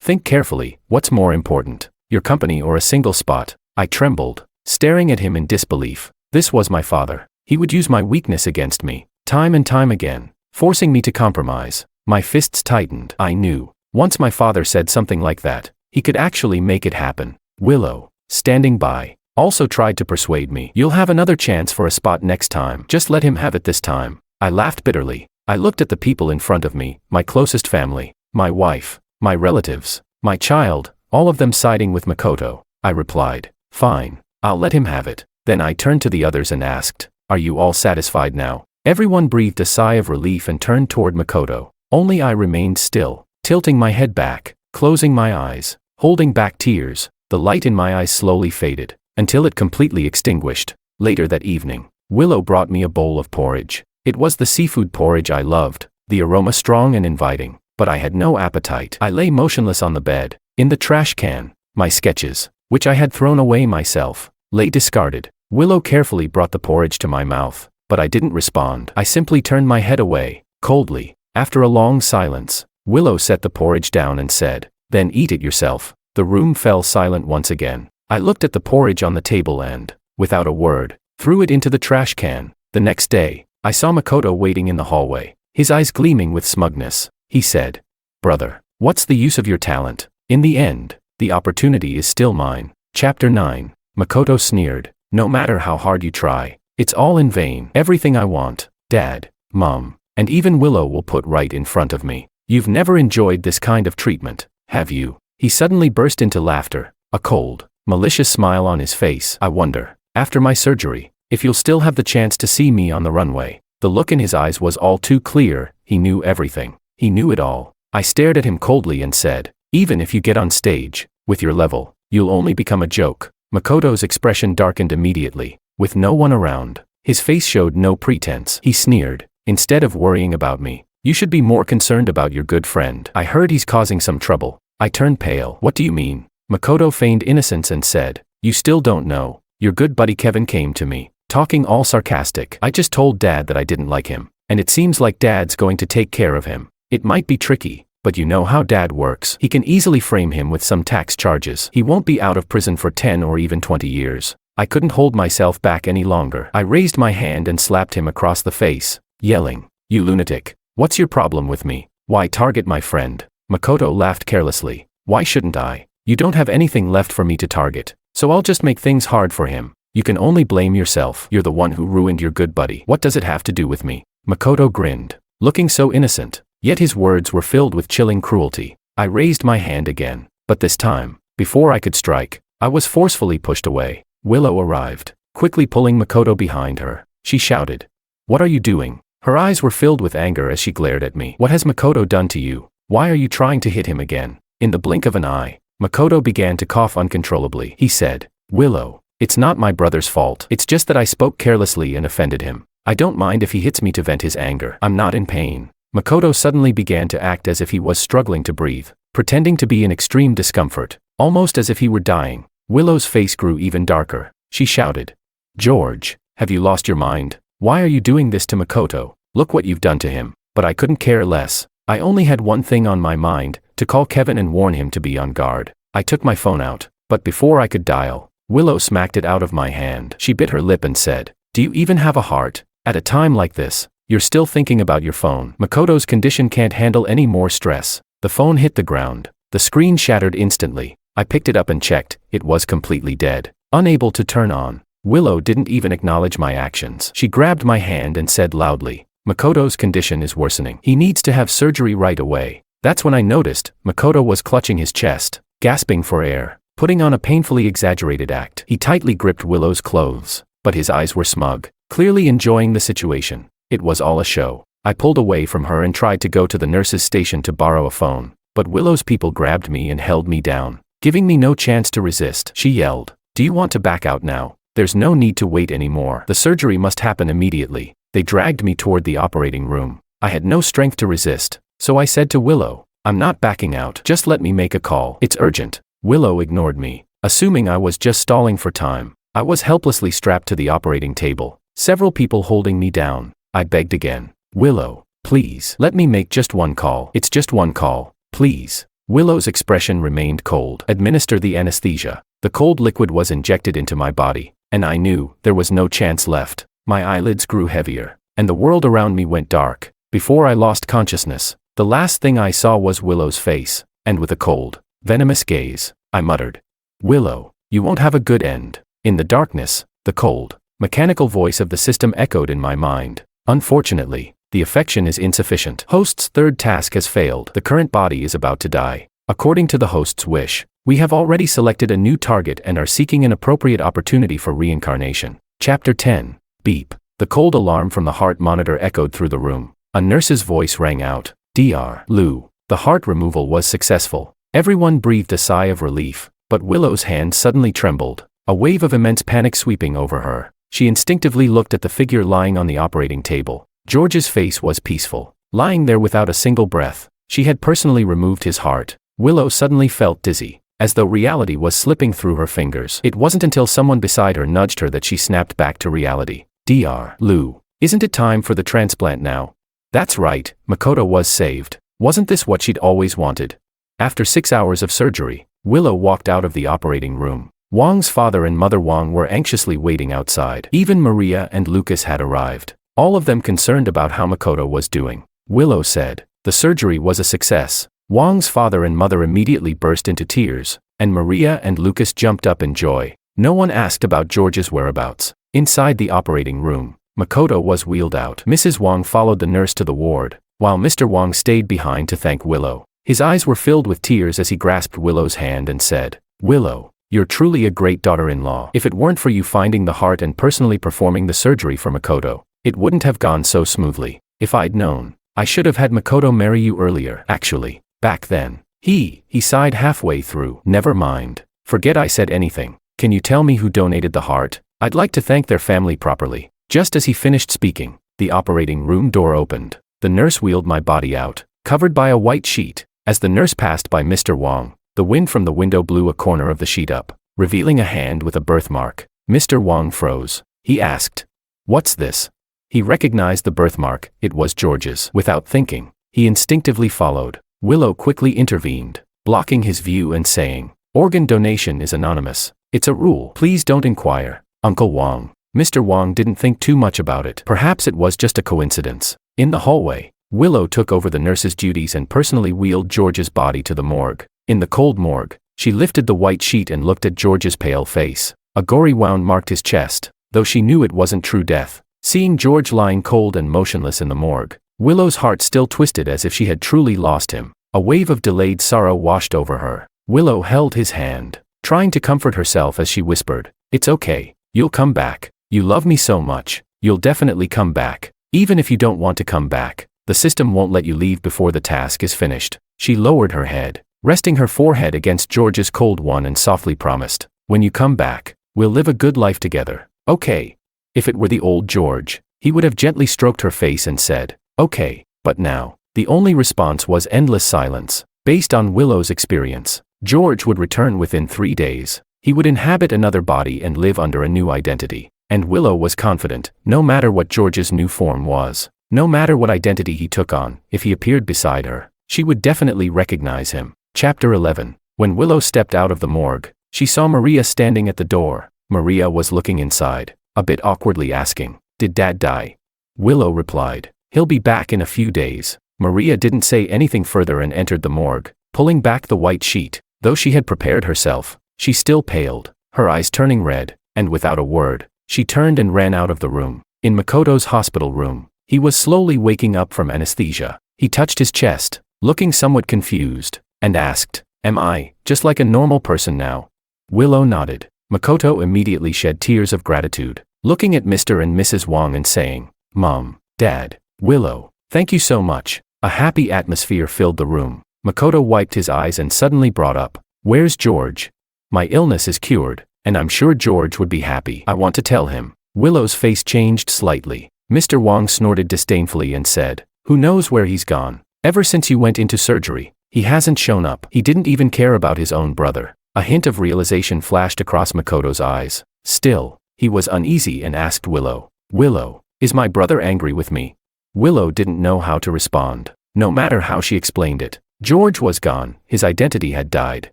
Think carefully. What's more important, your company or a single spot? I trembled, staring at him in disbelief. This was my father. He would use my weakness against me, time and time again, forcing me to compromise. My fists tightened. I knew, once my father said something like that, he could actually make it happen. Willow, standing by, also tried to persuade me. "You'll have another chance for a spot next time. Just let him have it this time." I laughed bitterly. I looked at the people in front of me, my closest family, my wife, my relatives, my child, all of them siding with Makoto. I replied, "Fine, I'll let him have it." Then I turned to the others and asked, "Are you all satisfied now?" Everyone breathed a sigh of relief and turned toward Makoto. Only I remained still, tilting my head back, closing my eyes, holding back tears. The light in my eyes slowly faded, until it completely extinguished. Later that evening, Willow brought me a bowl of porridge. It was the seafood porridge I loved, the aroma strong and inviting, but I had no appetite. I lay motionless on the bed. In the trash can, my sketches, which I had thrown away myself, lay discarded. Willow carefully brought the porridge to my mouth, but I didn't respond. I simply turned my head away, coldly. After a long silence, Willow set the porridge down and said, "Then eat it yourself." The room fell silent once again. I looked at the porridge on the table and, without a word, threw it into the trash can. The next day, I saw Makoto waiting in the hallway, his eyes gleaming with smugness. He said, "Brother, what's the use of your talent? In the end, the opportunity is still mine." Chapter 9. Makoto sneered, "No matter how hard you try, it's all in vain. Everything I want, Dad, Mom, and even Willow will put right in front of me. You've never enjoyed this kind of treatment, have you?" He suddenly burst into laughter, a cold, malicious smile on his face. "I wonder, after my surgery, if you'll still have the chance to see me on the runway." The look in his eyes was all too clear. He knew everything. He knew it all. I stared at him coldly and said, "Even if you get on stage, with your level, you'll only become a joke." Makoto's expression darkened immediately. With no one around, his face showed no pretense. He sneered, "Instead of worrying about me, you should be more concerned about your good friend. I heard he's causing some trouble." I turned pale. "What do you mean?" Makoto feigned innocence and said, "You still don't know. Your good buddy Kevin came to me, talking all sarcastic. I just told Dad that I didn't like him. And it seems like Dad's going to take care of him. It might be tricky, but you know how Dad works. He can easily frame him with some tax charges. He won't be out of prison for 10 or even 20 years. I couldn't hold myself back any longer. I raised my hand and slapped him across the face, yelling, "You lunatic. What's your problem with me? Why target my friend?" Makoto laughed carelessly. "Why shouldn't I? You don't have anything left for me to target, so I'll just make things hard for him. You can only blame yourself. You're the one who ruined your good buddy. What does it have to do with me?" Makoto grinned, looking so innocent, yet his words were filled with chilling cruelty. I raised my hand again, but this time, before I could strike, I was forcefully pushed away. Willow arrived, quickly pulling Makoto behind her. She shouted, "What are you doing?" Her eyes were filled with anger as she glared at me. "What has Makoto done to you? Why are you trying to hit him again?" In the blink of an eye, Makoto began to cough uncontrollably. He said, "Willow, it's not my brother's fault. It's just that I spoke carelessly and offended him. I don't mind if he hits me to vent his anger. I'm not in pain." Makoto suddenly began to act as if he was struggling to breathe, pretending to be in extreme discomfort, almost as if he were dying. Willow's face grew even darker. She shouted, "George, have you lost your mind? Why are you doing this to Makoto? Look what you've done to him." But I couldn't care less. I only had one thing on my mind, to call Kevin and warn him to be on guard. I took my phone out, but before I could dial, Willow smacked it out of my hand. She bit her lip and said, "Do you even have a heart? At a time like this, you're still thinking about your phone." Makoto's condition can't handle any more stress. The phone hit the ground. The screen shattered instantly. I picked it up and checked. It was completely dead, unable to turn on. Willow didn't even acknowledge my actions. She grabbed my hand and said loudly, "Makoto's condition is worsening. He needs to have surgery right away." That's when I noticed Makoto was clutching his chest, gasping for air, putting on a painfully exaggerated act. He tightly gripped Willow's clothes, but his eyes were smug, clearly enjoying the situation. It was all a show. I pulled away from her and tried to go to the nurse's station to borrow a phone, but Willow's people grabbed me and held me down, giving me no chance to resist. She yelled, "Do you want to back out now? There's no need to wait anymore. The surgery must happen immediately." They dragged me toward the operating room. I had no strength to resist, so I said to Willow, "I'm not backing out. Just let me make a call. It's urgent." Willow ignored me, assuming I was just stalling for time. I was helplessly strapped to the operating table, several people holding me down. I begged again, "Willow, please, let me make just one call. It's just one call, please." Willow's expression remained cold. "Administer the anesthesia." The cold liquid was injected into my body, and I knew there was no chance left. My eyelids grew heavier, and the world around me went dark. Before I lost consciousness, the last thing I saw was Willow's face, and with a cold, venomous gaze, I muttered, "Willow, you won't have a good end." In the darkness, the cold, mechanical voice of the system echoed in my mind. "Unfortunately, the affection is insufficient. Host's third task has failed. The current body is about to die. According to the host's wish, we have already selected a new target and are seeking an appropriate opportunity for reincarnation." Chapter 10. Beep. The cold alarm from the heart monitor echoed through the room. A nurse's voice rang out, "Dr. Liu, the heart removal was successful." Everyone breathed a sigh of relief, but Willow's hand suddenly trembled, a wave of immense panic sweeping over her. She instinctively looked at the figure lying on the operating table. George's face was peaceful, lying there without a single breath. She had personally removed his heart. Willow suddenly felt dizzy, as though reality was slipping through her fingers. It wasn't until someone beside her nudged her that she snapped back to reality. "Dr. Liu, isn't it time for the transplant now?" That's right, Makoto was saved. Wasn't this what she'd always wanted? After 6 hours of surgery, Willow walked out of the operating room. Wang's father and mother Wang were anxiously waiting outside. Even Maria and Lucas had arrived, all of them concerned about how Makoto was doing. Willow said, "The surgery was a success." Wang's father and mother immediately burst into tears, and Maria and Lucas jumped up in joy. No one asked about George's whereabouts. Inside the operating room, Makoto was wheeled out. Mrs. Wang followed the nurse to the ward, while Mr. Wang stayed behind to thank Willow. His eyes were filled with tears as he grasped Willow's hand and said, "Willow, you're truly a great daughter-in-law. If it weren't for you finding the heart and personally performing the surgery for Makoto, it wouldn't have gone so smoothly. If I'd known, I should have had Makoto marry you earlier. Actually, back then." He sighed halfway through. "Never mind. Forget I said anything. Can you tell me who donated the heart? I'd like to thank their family properly." Just as he finished speaking, the operating room door opened. The nurse wheeled my body out, covered by a white sheet. As the nurse passed by Mr. Wang, the wind from the window blew a corner of the sheet up, revealing a hand with a birthmark. Mr. Wang froze. He asked, "What's this?" He recognized the birthmark. It was George's. Without thinking, he instinctively followed. Willow quickly intervened, blocking his view and saying, "Organ donation is anonymous. It's a rule. Please don't inquire, Uncle Wong." Mr. Wong didn't think too much about it. Perhaps it was just a coincidence. In the hallway, Willow took over the nurse's duties and personally wheeled George's body to the morgue. In the cold morgue, she lifted the white sheet and looked at George's pale face. A gory wound marked his chest, though she knew it wasn't true death. Seeing George lying cold and motionless in the morgue, Willow's heart still twisted as if she had truly lost him. A wave of delayed sorrow washed over her. Willow held his hand, trying to comfort herself as she whispered, "It's okay. You'll come back. You love me so much. You'll definitely come back. Even if you don't want to come back, the system won't let you leave before the task is finished." She lowered her head, resting her forehead against George's cold one, and softly promised, "When you come back, we'll live a good life together, okay?" If it were the old George, he would have gently stroked her face and said, "Okay," but now, the only response was endless silence. Based on Willow's experience, George would return within 3 days. He would inhabit another body and live under a new identity. And Willow was confident, no matter what George's new form was, no matter what identity he took on, if he appeared beside her, she would definitely recognize him. Chapter 11. When Willow stepped out of the morgue, she saw Maria standing at the door. Maria was looking inside, a bit awkwardly asking, "Did Dad die?" Willow replied, "He'll be back in a few days." Maria didn't say anything further and entered the morgue, pulling back the white sheet. Though she had prepared herself, she still paled, her eyes turning red, and without a word, she turned and ran out of the room. In Makoto's hospital room, he was slowly waking up from anesthesia. He touched his chest, looking somewhat confused, and asked, "Am I just like a normal person now?" Willow nodded. Makoto immediately shed tears of gratitude, looking at Mr. and Mrs. Wong and saying, "Mom, Dad, Willow, thank you so much." A happy atmosphere filled the room. Makoto wiped his eyes and suddenly brought up, "Where's George? My illness is cured, and I'm sure George would be happy. I want to tell him." Willow's face changed slightly. Mr. Wong snorted disdainfully and said, "Who knows where he's gone? Ever since you went into surgery, he hasn't shown up." He didn't even care about his own brother. A hint of realization flashed across Makoto's eyes. Still, he was uneasy and asked Willow, "Willow, is my brother angry with me?" Willow didn't know how to respond. No matter how she explained it, George was gone, his identity had died.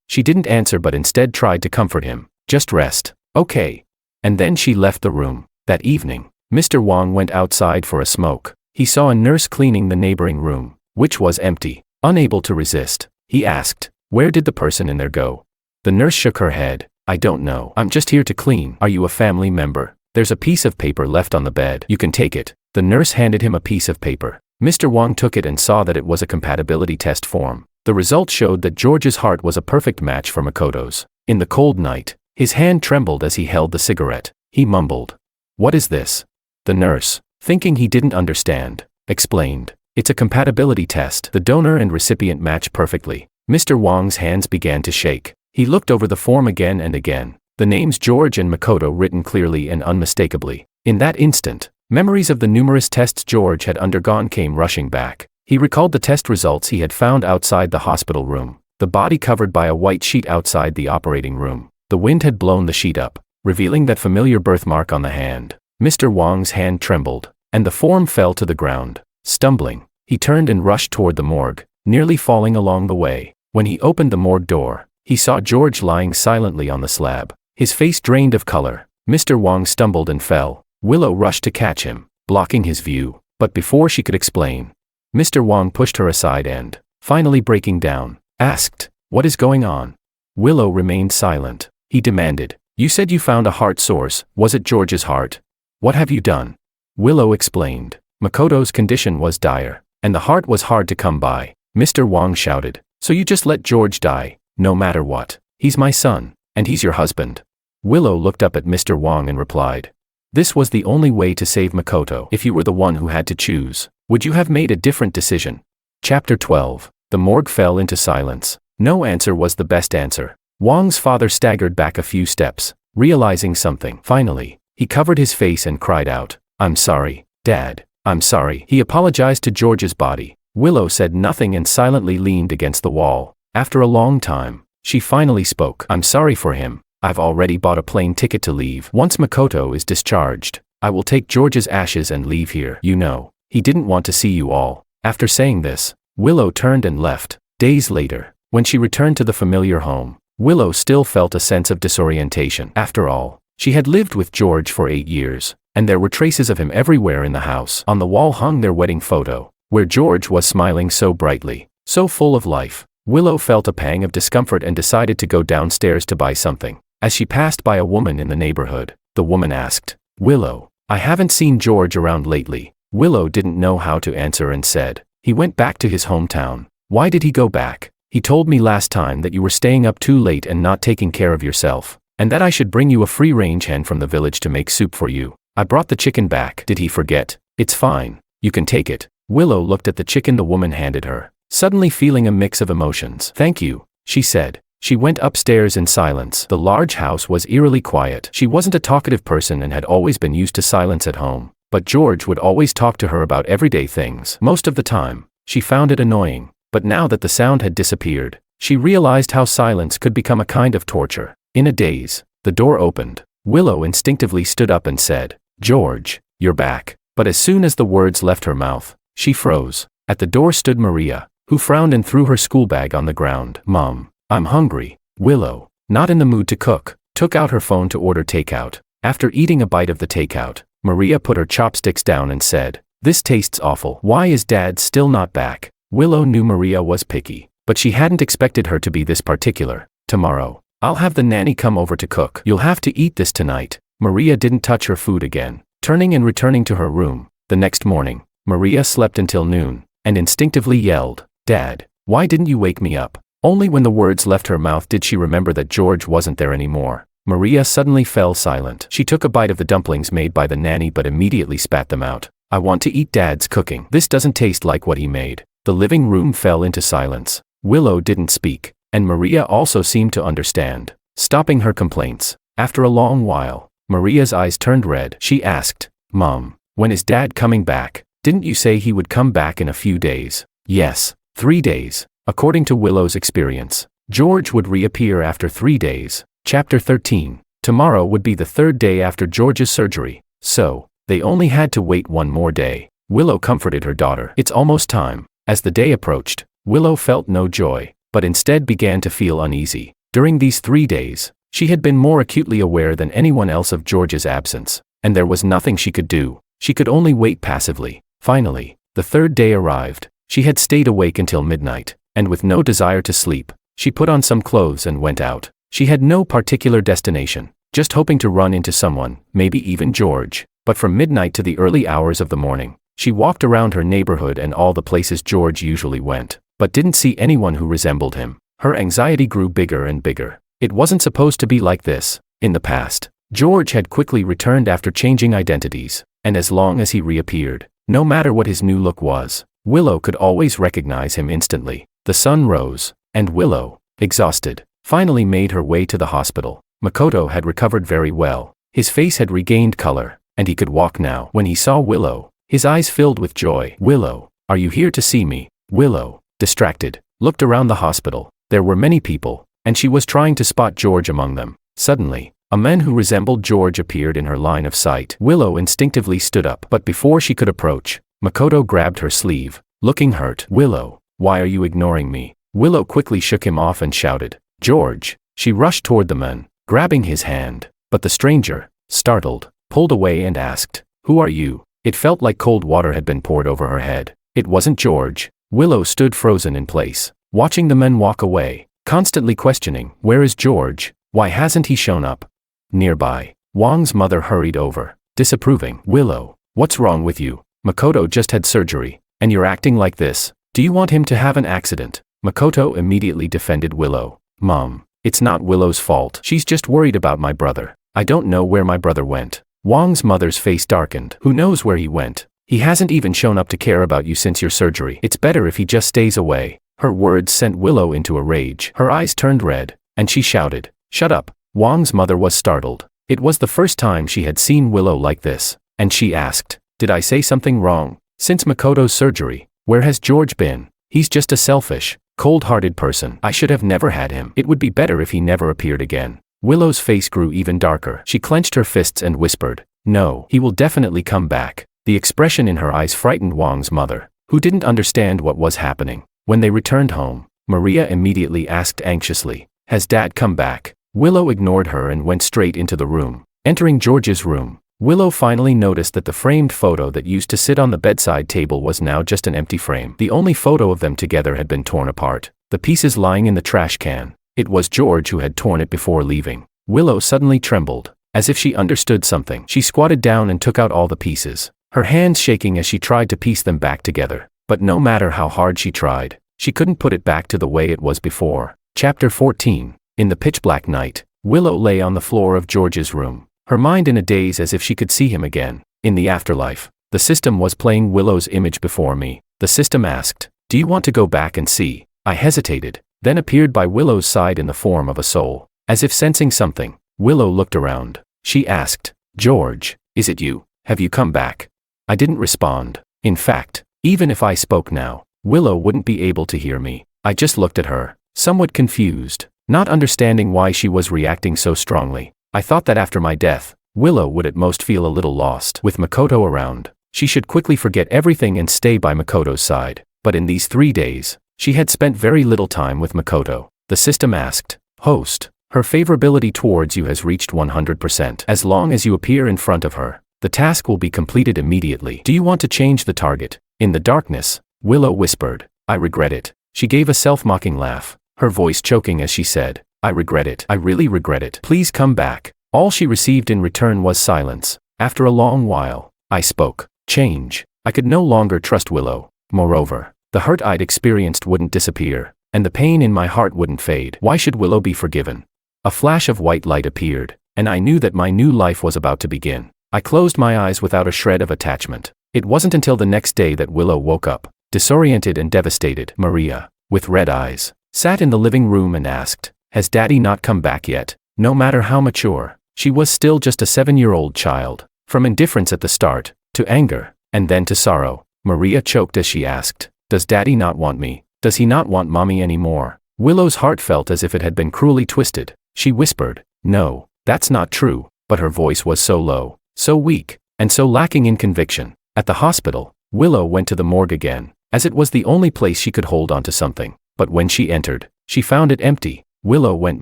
She didn't answer but instead tried to comfort him. "Just rest, okay?" And then she left the room. That evening, Mr. Wong went outside for a smoke. He saw a nurse cleaning the neighboring room, which was empty. Unable to resist, he asked, "Where did the person in there go?" The nurse shook her head. "I don't know. I'm just here to clean." "Are you a family member? There's a piece of paper left on the bed. You can take it." The nurse handed him a piece of paper. Mr. Wong took it and saw that it was a compatibility test form. The results showed that George's heart was a perfect match for Makoto's. In the cold night, his hand trembled as he held the cigarette. He mumbled, "What is this?" The nurse, thinking he didn't understand, explained, "It's a compatibility test. The donor and recipient match perfectly." Mr. Wong's hands began to shake. He looked over the form again and again, the names George and Makoto written clearly and unmistakably. In that instant, memories of the numerous tests George had undergone came rushing back. He recalled the test results he had found outside the hospital room, the body covered by a white sheet outside the operating room. The wind had blown the sheet up, revealing that familiar birthmark on the hand. Mr. Wong's hand trembled, and the form fell to the ground. Stumbling, he turned and rushed toward the morgue, nearly falling along the way. When he opened the morgue door, he saw George lying silently on the slab, his face drained of color. Mr. Wong stumbled and fell. Willow rushed to catch him, blocking his view, but before she could explain, Mr. Wong pushed her aside and, finally breaking down, asked, "What is going on?" Willow remained silent. He demanded, "You said you found a heart source. Was it George's heart? What have you done?" Willow explained. Makoto's condition was dire, and the heart was hard to come by. Mr. Wong shouted, "So you just let George die, no matter what? He's my son, and he's your husband." Willow looked up at Mr. Wong and replied, "This was the only way to save Makoto. If you were the one who had to choose, would you have made a different decision?" Chapter 12. The morgue fell into silence. No answer was the best answer. Wong's father staggered back a few steps, realizing something. Finally, he covered his face and cried out, "I'm sorry, Dad. I'm sorry." He apologized to George's body. Willow said nothing and silently leaned against the wall. After a long time, she finally spoke. "I'm sorry for him. I've already bought a plane ticket to leave once Makoto is discharged." I will take George's ashes and leave here. You know, he didn't want to see you all. After saying this, Willow turned and left. Days later, when she returned to the familiar home, Willow still felt a sense of disorientation. After all, she had lived with George for 8 years, and there were traces of him everywhere in the house. On the wall hung their wedding photo, where George was smiling so brightly, so full of life. Willow felt a pang of discomfort and decided to go downstairs to buy something. As she passed by a woman in the neighborhood, the woman asked, "Willow, I haven't seen George around lately." Willow didn't know how to answer and said, "He went back to his hometown." "Why did he go back?" "He told me last time that you were staying up too late and not taking care of yourself, and that I should bring you a free-range hen from the village to make soup for you. I brought the chicken back." "Did he forget?" "It's fine. You can take it." Willow looked at the chicken the woman handed her, suddenly feeling a mix of emotions. "Thank you," she said. She went upstairs in silence. The large house was eerily quiet. She wasn't a talkative person and had always been used to silence at home, but George would always talk to her about everyday things. Most of the time, she found it annoying, but now that the sound had disappeared, she realized how silence could become a kind of torture. In a daze, the door opened. Willow instinctively stood up and said, "George, you're back." But as soon as the words left her mouth, she froze. At the door stood Maria, who frowned and threw her school bag on the ground. "Mom, I'm hungry." Willow, not in the mood to cook, took out her phone to order takeout. After eating a bite of the takeout, Maria put her chopsticks down and said, "This tastes awful. Why is Dad still not back?" Willow knew Maria was picky, but she hadn't expected her to be this particular. "Tomorrow, I'll have the nanny come over to cook. You'll have to eat this tonight." Maria didn't touch her food again, turning and returning to her room. The next morning, Maria slept until noon, and instinctively yelled, "Dad, why didn't you wake me up?" Only when the words left her mouth did she remember that George wasn't there anymore. Maria suddenly fell silent. She took a bite of the dumplings made by the nanny but immediately spat them out. "I want to eat Dad's cooking. This doesn't taste like what he made." The living room fell into silence. Willow didn't speak, and Maria also seemed to understand, stopping her complaints. After a long while, Maria's eyes turned red. She asked, "Mom, when is Dad coming back? Didn't you say he would come back in a few days?" "Yes, 3 days." According to Willow's experience, George would reappear after 3 days. Chapter 13. Tomorrow would be the 3rd day after George's surgery, so they only had to wait 1 more day. Willow comforted her daughter. "It's almost time." As the day approached, Willow felt no joy, but instead began to feel uneasy. During these 3 days, she had been more acutely aware than anyone else of George's absence, and there was nothing she could do. She could only wait passively. Finally, the 3rd day arrived. She had stayed awake until midnight, and with no desire to sleep, she put on some clothes and went out. She had no particular destination, just hoping to run into someone, maybe even George. But from midnight to the early hours of the morning, she walked around her neighborhood and all the places George usually went, but didn't see anyone who resembled him. Her anxiety grew bigger and bigger. It wasn't supposed to be like this. In the past, George had quickly returned after changing identities, and as long as he reappeared, no matter what his new look was, Willow could always recognize him instantly. The sun rose, and Willow, exhausted, finally made her way to the hospital. Makoto had recovered very well. His face had regained color, and he could walk now. When he saw Willow, his eyes filled with joy. "Willow, are you here to see me?" Willow, distracted, looked around the hospital. There were many people, and she was trying to spot George among them. Suddenly, a man who resembled George appeared in her line of sight. Willow instinctively stood up, but before she could approach, Makoto grabbed her sleeve, looking hurt. "Willow, why are you ignoring me?" Willow quickly shook him off and shouted, "George!" She rushed toward the man, grabbing his hand, but the stranger, startled, pulled away and asked, "Who are you?" It felt like cold water had been poured over her head. It wasn't George. Willow stood frozen in place, watching the men walk away, constantly questioning, "Where is George? Why hasn't he shown up?" Nearby, Wang's mother hurried over, disapproving. "Willow, what's wrong with you? Makoto just had surgery, and you're acting like this. Do you want him to have an accident?" Makoto immediately defended Willow. "Mom, it's not Willow's fault. She's just worried about my brother. I don't know where my brother went." Wang's mother's face darkened. "Who knows where he went? He hasn't even shown up to care about you since your surgery. It's better if he just stays away." Her words sent Willow into a rage. Her eyes turned red, and she shouted, "Shut up." Wang's mother was startled. It was the first time she had seen Willow like this, and she asked, "Did I say something wrong? Since Makoto's surgery, where has George been? He's just a selfish, cold-hearted person. I should have never had him. It would be better if he never appeared again." Willow's face grew even darker. She clenched her fists and whispered, No, he will definitely come back. The expression in her eyes frightened Wang's mother, who didn't understand what was happening. When they returned home, Maria immediately asked anxiously, "Has Dad come back?" Willow ignored her and went straight into the room. Entering George's room, Willow finally noticed that the framed photo that used to sit on the bedside table was now just an empty frame. The only photo of them together had been torn apart, the pieces lying in the trash can. It was George who had torn it before leaving. Willow suddenly trembled, as if she understood something. She squatted down and took out all the pieces, her hands shaking as she tried to piece them back together. But no matter how hard she tried, she couldn't put it back to the way it was before. Chapter 14. In the pitch-black night, Willow lay on the floor of George's room, her mind in a daze as if she could see him again. In the afterlife, the system was playing Willow's image before me. The system asked, "Do you want to go back and see?" I hesitated, then appeared by Willow's side in the form of a soul. As if sensing something, Willow looked around. She asked, "George, is it you? Have you come back?" I didn't respond. In fact, even if I spoke now, Willow wouldn't be able to hear me. I just looked at her, somewhat confused, not understanding why she was reacting so strongly. I thought that after my death, Willow would at most feel a little lost. With Makoto around, she should quickly forget everything and stay by Makoto's side. But in these 3 days, she had spent very little time with Makoto. The system asked, "Host, her favorability towards you has reached 100%. As long as you appear in front of her, the task will be completed immediately. Do you want to change the target?" In the darkness, Willow whispered, "I regret it." She gave a self-mocking laugh, her voice choking as she said, "I regret it. I really regret it. Please come back." All she received in return was silence. After a long while, I spoke. Change. I could no longer trust Willow. Moreover, the hurt I'd experienced wouldn't disappear, and the pain in my heart wouldn't fade. Why should Willow be forgiven? A flash of white light appeared, and I knew that my new life was about to begin. I closed my eyes without a shred of attachment. It wasn't until the next day that Willow woke up, disoriented and devastated. Maria, with red eyes, sat in the living room and asked, "Has Daddy not come back yet?" No matter how mature, she was still just a 7-year-old child. From indifference at the start, to anger, and then to sorrow, Maria choked as she asked, "Does Daddy not want me? Does he not want Mommy anymore?" Willow's heart felt as if it had been cruelly twisted. She whispered, "No, that's not true," but her voice was so low, so weak, and so lacking in conviction. At the hospital, Willow went to the morgue again, as it was the only place she could hold on to something. But when she entered, she found it empty. Willow went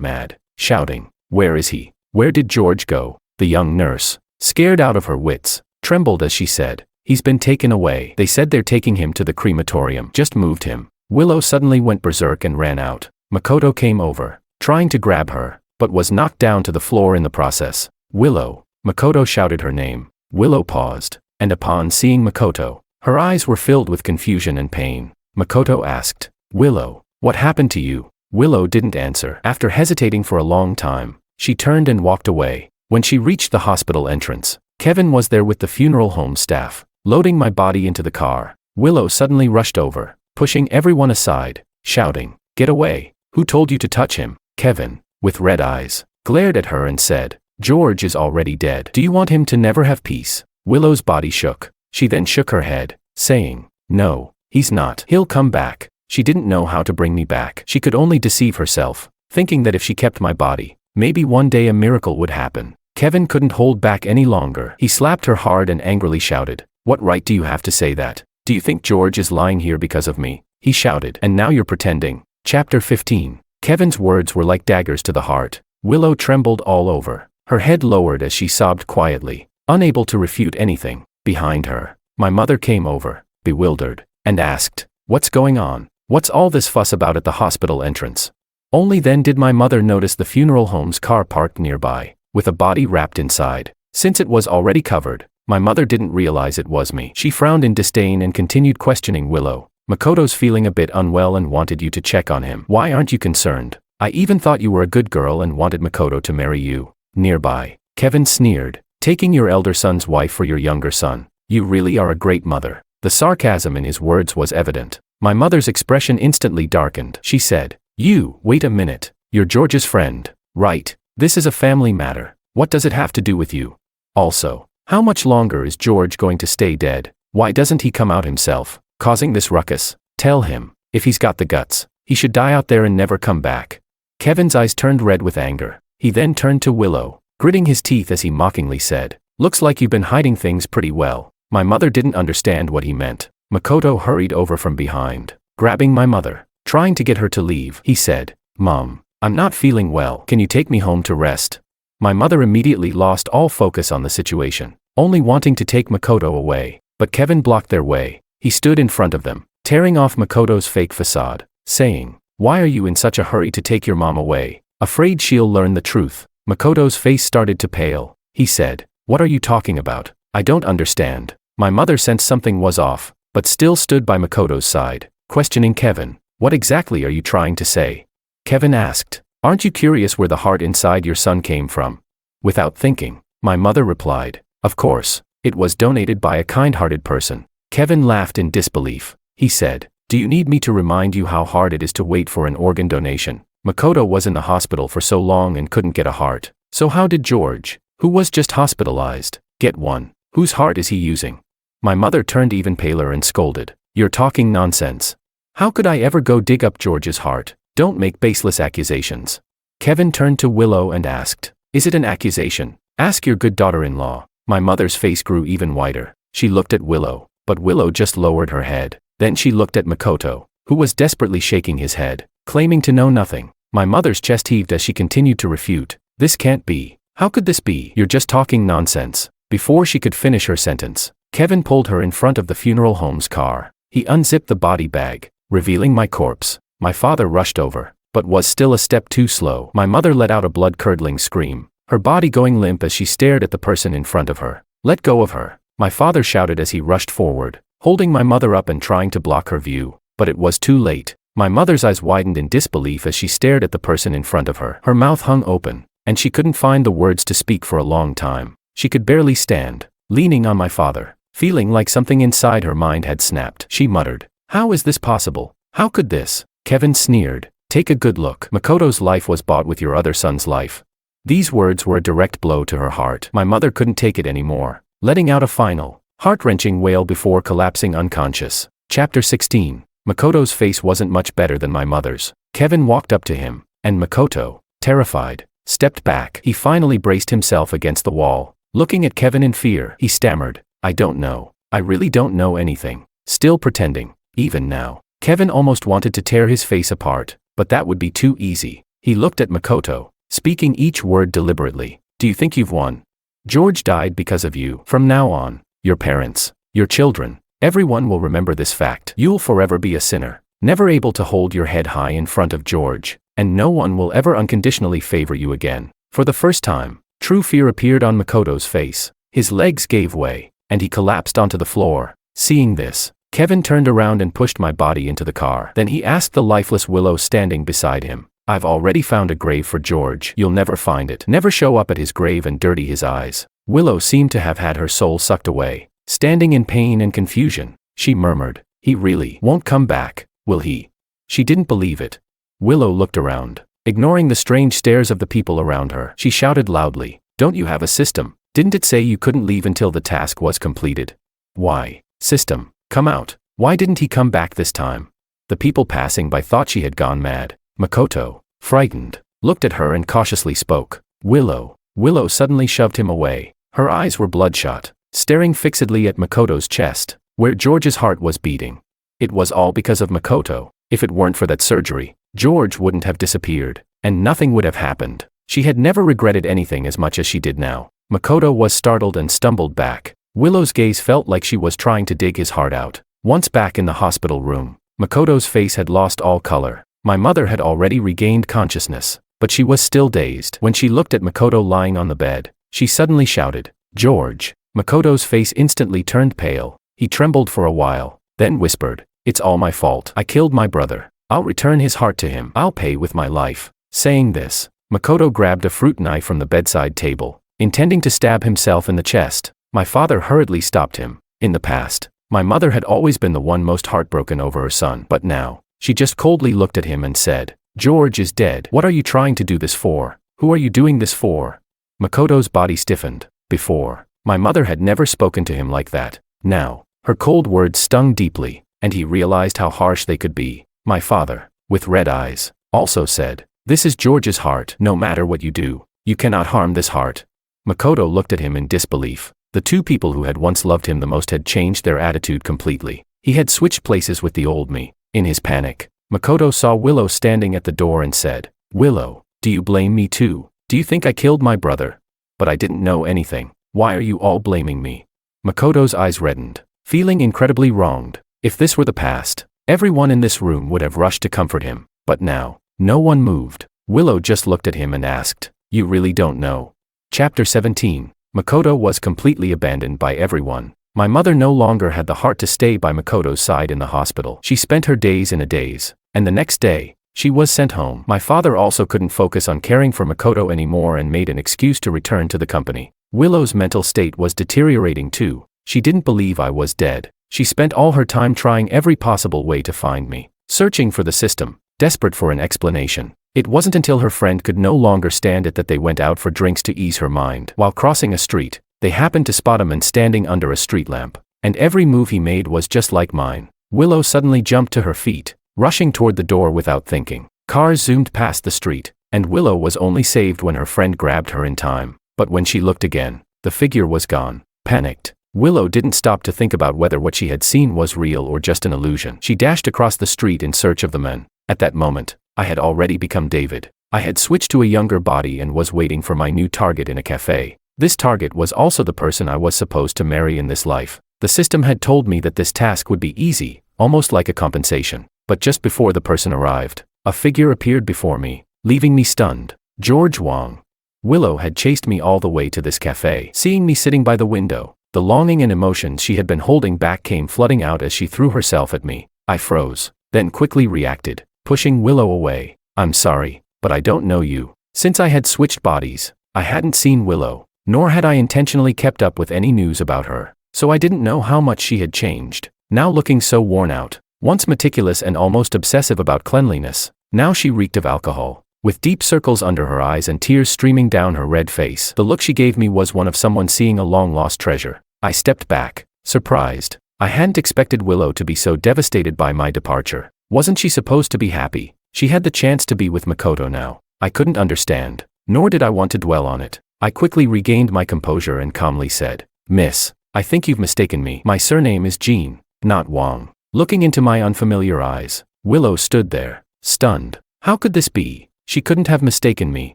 mad, shouting, "Where is he? Where did George go?" The young nurse, scared out of her wits, trembled as she said, "He's been taken away. They said they're taking him to the crematorium. Just moved him." Willow suddenly went berserk and ran out. Makoto came over, trying to grab her, but was knocked down to the floor in the process. "Willow." Makoto shouted her name. Willow paused, and upon seeing Makoto, her eyes were filled with confusion and pain. Makoto asked, "Willow, what happened to you?" Willow didn't answer. After hesitating for a long time, she turned and walked away. When she reached the hospital entrance, Kevin was there with the funeral home staff, loading my body into the car. Willow suddenly rushed over, pushing everyone aside, shouting, "Get away! Who told you to touch him?" Kevin, with red eyes, glared at her and said, "George is already dead. Do you want him to never have peace?" Willow's body shook. She then shook her head, saying, "No, he's not. He'll come back." She didn't know how to bring me back. She could only deceive herself, thinking that if she kept my body, maybe one day a miracle would happen. Kevin couldn't hold back any longer. He slapped her hard and angrily shouted, "What right do you have to say that? Do you think George is lying here because of me?" He shouted, "And now you're pretending." Chapter 15. Kevin's words were like daggers to the heart. Willow trembled all over, her head lowered as she sobbed quietly, unable to refute anything. Behind her, my mother came over, bewildered, and asked, "What's going on? What's all this fuss about at the hospital entrance?" Only then did my mother notice the funeral home's car parked nearby, with a body wrapped inside. Since it was already covered, my mother didn't realize it was me. She frowned in disdain and continued questioning Willow. "Makoto's feeling a bit unwell and wanted you to check on him. Why aren't you concerned? I even thought you were a good girl and wanted Makoto to marry you." Nearby, Kevin sneered, "Taking your elder son's wife for your younger son. You really are a great mother." The sarcasm in his words was evident. My mother's expression instantly darkened. She said, Wait a minute. You're George's friend, right? This is a family matter. What does it have to do with you? Also, how much longer is George going to stay dead? Why doesn't he come out himself, causing this ruckus? Tell him, if he's got the guts, he should die out there and never come back." Kevin's eyes turned red with anger. He then turned to Willow, gritting his teeth as he mockingly said, Looks like you've been hiding things pretty well. My mother didn't understand what he meant. Makoto hurried over from behind, grabbing my mother, trying to get her to leave. He said, "Mom, I'm not feeling well. Can you take me home to rest?" My mother immediately lost all focus on the situation, only wanting to take Makoto away. But Kevin blocked their way. He stood in front of them, tearing off Makoto's fake facade, saying, "Why are you in such a hurry to take your mom away? Afraid she'll learn the truth?" Makoto's face started to pale. He said, "What are you talking about? I don't understand." My mother sensed something was off, but still stood by Makoto's side, questioning Kevin. "What exactly are you trying to say?" Kevin asked. "Aren't you curious where the heart inside your son came from?" Without thinking, my mother replied, "Of course, it was donated by a kind-hearted person." Kevin laughed in disbelief. He said, "Do you need me to remind you how hard it is to wait for an organ donation? Makoto was in the hospital for so long and couldn't get a heart. So how did George, who was just hospitalized, get one? Whose heart is he using?" My mother turned even paler and scolded, "You're talking nonsense. How could I ever go dig up George's heart? Don't make baseless accusations." Kevin turned to Willow and asked, "Is it an accusation? Ask your good daughter-in-law." My mother's face grew even whiter. She looked at Willow, but Willow just lowered her head. Then she looked at Makoto, who was desperately shaking his head, claiming to know nothing. My mother's chest heaved as she continued to refute. "This can't be. How could this be? You're just talking nonsense." Before she could finish her sentence, Kevin pulled her in front of the funeral home's car. He unzipped the body bag, revealing my corpse. My father rushed over, but was still a step too slow. My mother let out a blood-curdling scream, her body going limp as she stared at the person in front of her. "Let go of her," my father shouted as he rushed forward, holding my mother up and trying to block her view. But it was too late. My mother's eyes widened in disbelief as she stared at the person in front of her. Her mouth hung open, and she couldn't find the words to speak for a long time. She could barely stand, leaning on my father, feeling like something inside her mind had snapped. She muttered, "How is this possible? How could this?" Kevin sneered, "Take a good look. Makoto's life was bought with your other son's life." These words were a direct blow to her heart. My mother couldn't take it anymore, letting out a final, heart-wrenching wail before collapsing unconscious. Chapter 16. Makoto's face wasn't much better than my mother's. Kevin walked up to him, and Makoto, terrified, stepped back. He finally braced himself against the wall. Looking at Kevin in fear, he stammered, "I don't know. I really don't know anything." Still pretending, even now. Kevin almost wanted to tear his face apart, but that would be too easy. He looked at Makoto, speaking each word deliberately. "Do you think you've won? George died because of you. From now on, your parents, your children, everyone will remember this fact. You'll forever be a sinner, never able to hold your head high in front of George, and no one will ever unconditionally favor you again." For the first time, true fear appeared on Makoto's face. His legs gave way, and he collapsed onto the floor. Seeing this, Kevin turned around and pushed my body into the car. Then he asked the lifeless Willow standing beside him, "I've already found a grave for George. You'll never find it. Never show up at his grave and dirty his eyes." Willow seemed to have had her soul sucked away. Standing in pain and confusion, she murmured, "He really won't come back, will he?" She didn't believe it. Willow looked around, ignoring the strange stares of the people around her. She shouted loudly, "Don't you have a system? Didn't it say you couldn't leave until the task was completed? Why, system, come out. Why didn't he come back this time?" The people passing by thought she had gone mad. Makoto, frightened, looked at her and cautiously spoke. "Willow." Willow suddenly shoved him away. Her eyes were bloodshot, staring fixedly at Makoto's chest, where George's heart was beating. It was all because of Makoto. If it weren't for that surgery, George wouldn't have disappeared, and nothing would have happened. She had never regretted anything as much as she did now. Makoto was startled and stumbled back. Willow's gaze felt like she was trying to dig his heart out. Once back in the hospital room, Makoto's face had lost all color. My mother had already regained consciousness, but she was still dazed. When she looked at Makoto lying on the bed, she suddenly shouted, "George." Makoto's face instantly turned pale. He trembled for a while, then whispered, "It's all my fault. I killed my brother. I'll return his heart to him. I'll pay with my life." Saying this, Makoto grabbed a fruit knife from the bedside table, intending to stab himself in the chest. My father hurriedly stopped him. In the past, my mother had always been the one most heartbroken over her son, but now, she just coldly looked at him and said, "George is dead. What are you trying to do this for? Who are you doing this for?" Makoto's body stiffened. Before, my mother had never spoken to him like that. Now, her cold words stung deeply, and he realized how harsh they could be. My father, with red eyes, also said, "This is George's heart. No matter what you do, you cannot harm this heart." Makoto looked at him in disbelief. The two people who had once loved him the most had changed their attitude completely. He had switched places with the old me. In his panic, Makoto saw Willow standing at the door and said, "Willow, do you blame me too? Do you think I killed my brother? But I didn't know anything. Why are you all blaming me?" Makoto's eyes reddened, feeling incredibly wronged. If this were the past, everyone in this room would have rushed to comfort him. But now, no one moved. Willow just looked at him and asked, "You really don't know?" Chapter 17. Makoto was completely abandoned by everyone. My mother no longer had the heart to stay by Makoto's side in the hospital. She spent her days in a daze, and the next day, she was sent home. My father also couldn't focus on caring for Makoto anymore and made an excuse to return to the company. Willow's mental state was deteriorating too. She didn't believe I was dead. She spent all her time trying every possible way to find me, searching for the system, desperate for an explanation. It wasn't until her friend could no longer stand it that they went out for drinks to ease her mind. While crossing a street, they happened to spot a man standing under a street lamp, and every move he made was just like mine. Willow suddenly jumped to her feet, rushing toward the door without thinking. Cars zoomed past the street, and Willow was only saved when her friend grabbed her in time. But when she looked again, the figure was gone. Panicked, Willow didn't stop to think about whether what she had seen was real or just an illusion. She dashed across the street in search of the man. At that moment, I had already become David. I had switched to a younger body and was waiting for my new target in a cafe. This target was also the person I was supposed to marry in this life. The system had told me that this task would be easy, almost like a compensation. But just before the person arrived, a figure appeared before me, leaving me stunned. George Wong. Willow had chased me all the way to this cafe. Seeing me sitting by the window, the longing and emotions she had been holding back came flooding out as she threw herself at me. I froze, then quickly reacted, pushing Willow away. "I'm sorry, but I don't know you." Since I had switched bodies, I hadn't seen Willow, nor had I intentionally kept up with any news about her, so I didn't know how much she had changed. Now looking so worn out, once meticulous and almost obsessive about cleanliness, now she reeked of alcohol. With deep circles under her eyes and tears streaming down her red face, the look she gave me was one of someone seeing a long-lost treasure. I stepped back, surprised. I hadn't expected Willow to be so devastated by my departure. Wasn't she supposed to be happy? She had the chance to be with Makoto now. I couldn't understand, nor did I want to dwell on it. I quickly regained my composure and calmly said, "Miss, I think you've mistaken me. My surname is Jean, not Wong." Looking into my unfamiliar eyes, Willow stood there, stunned. How could this be? She couldn't have mistaken me.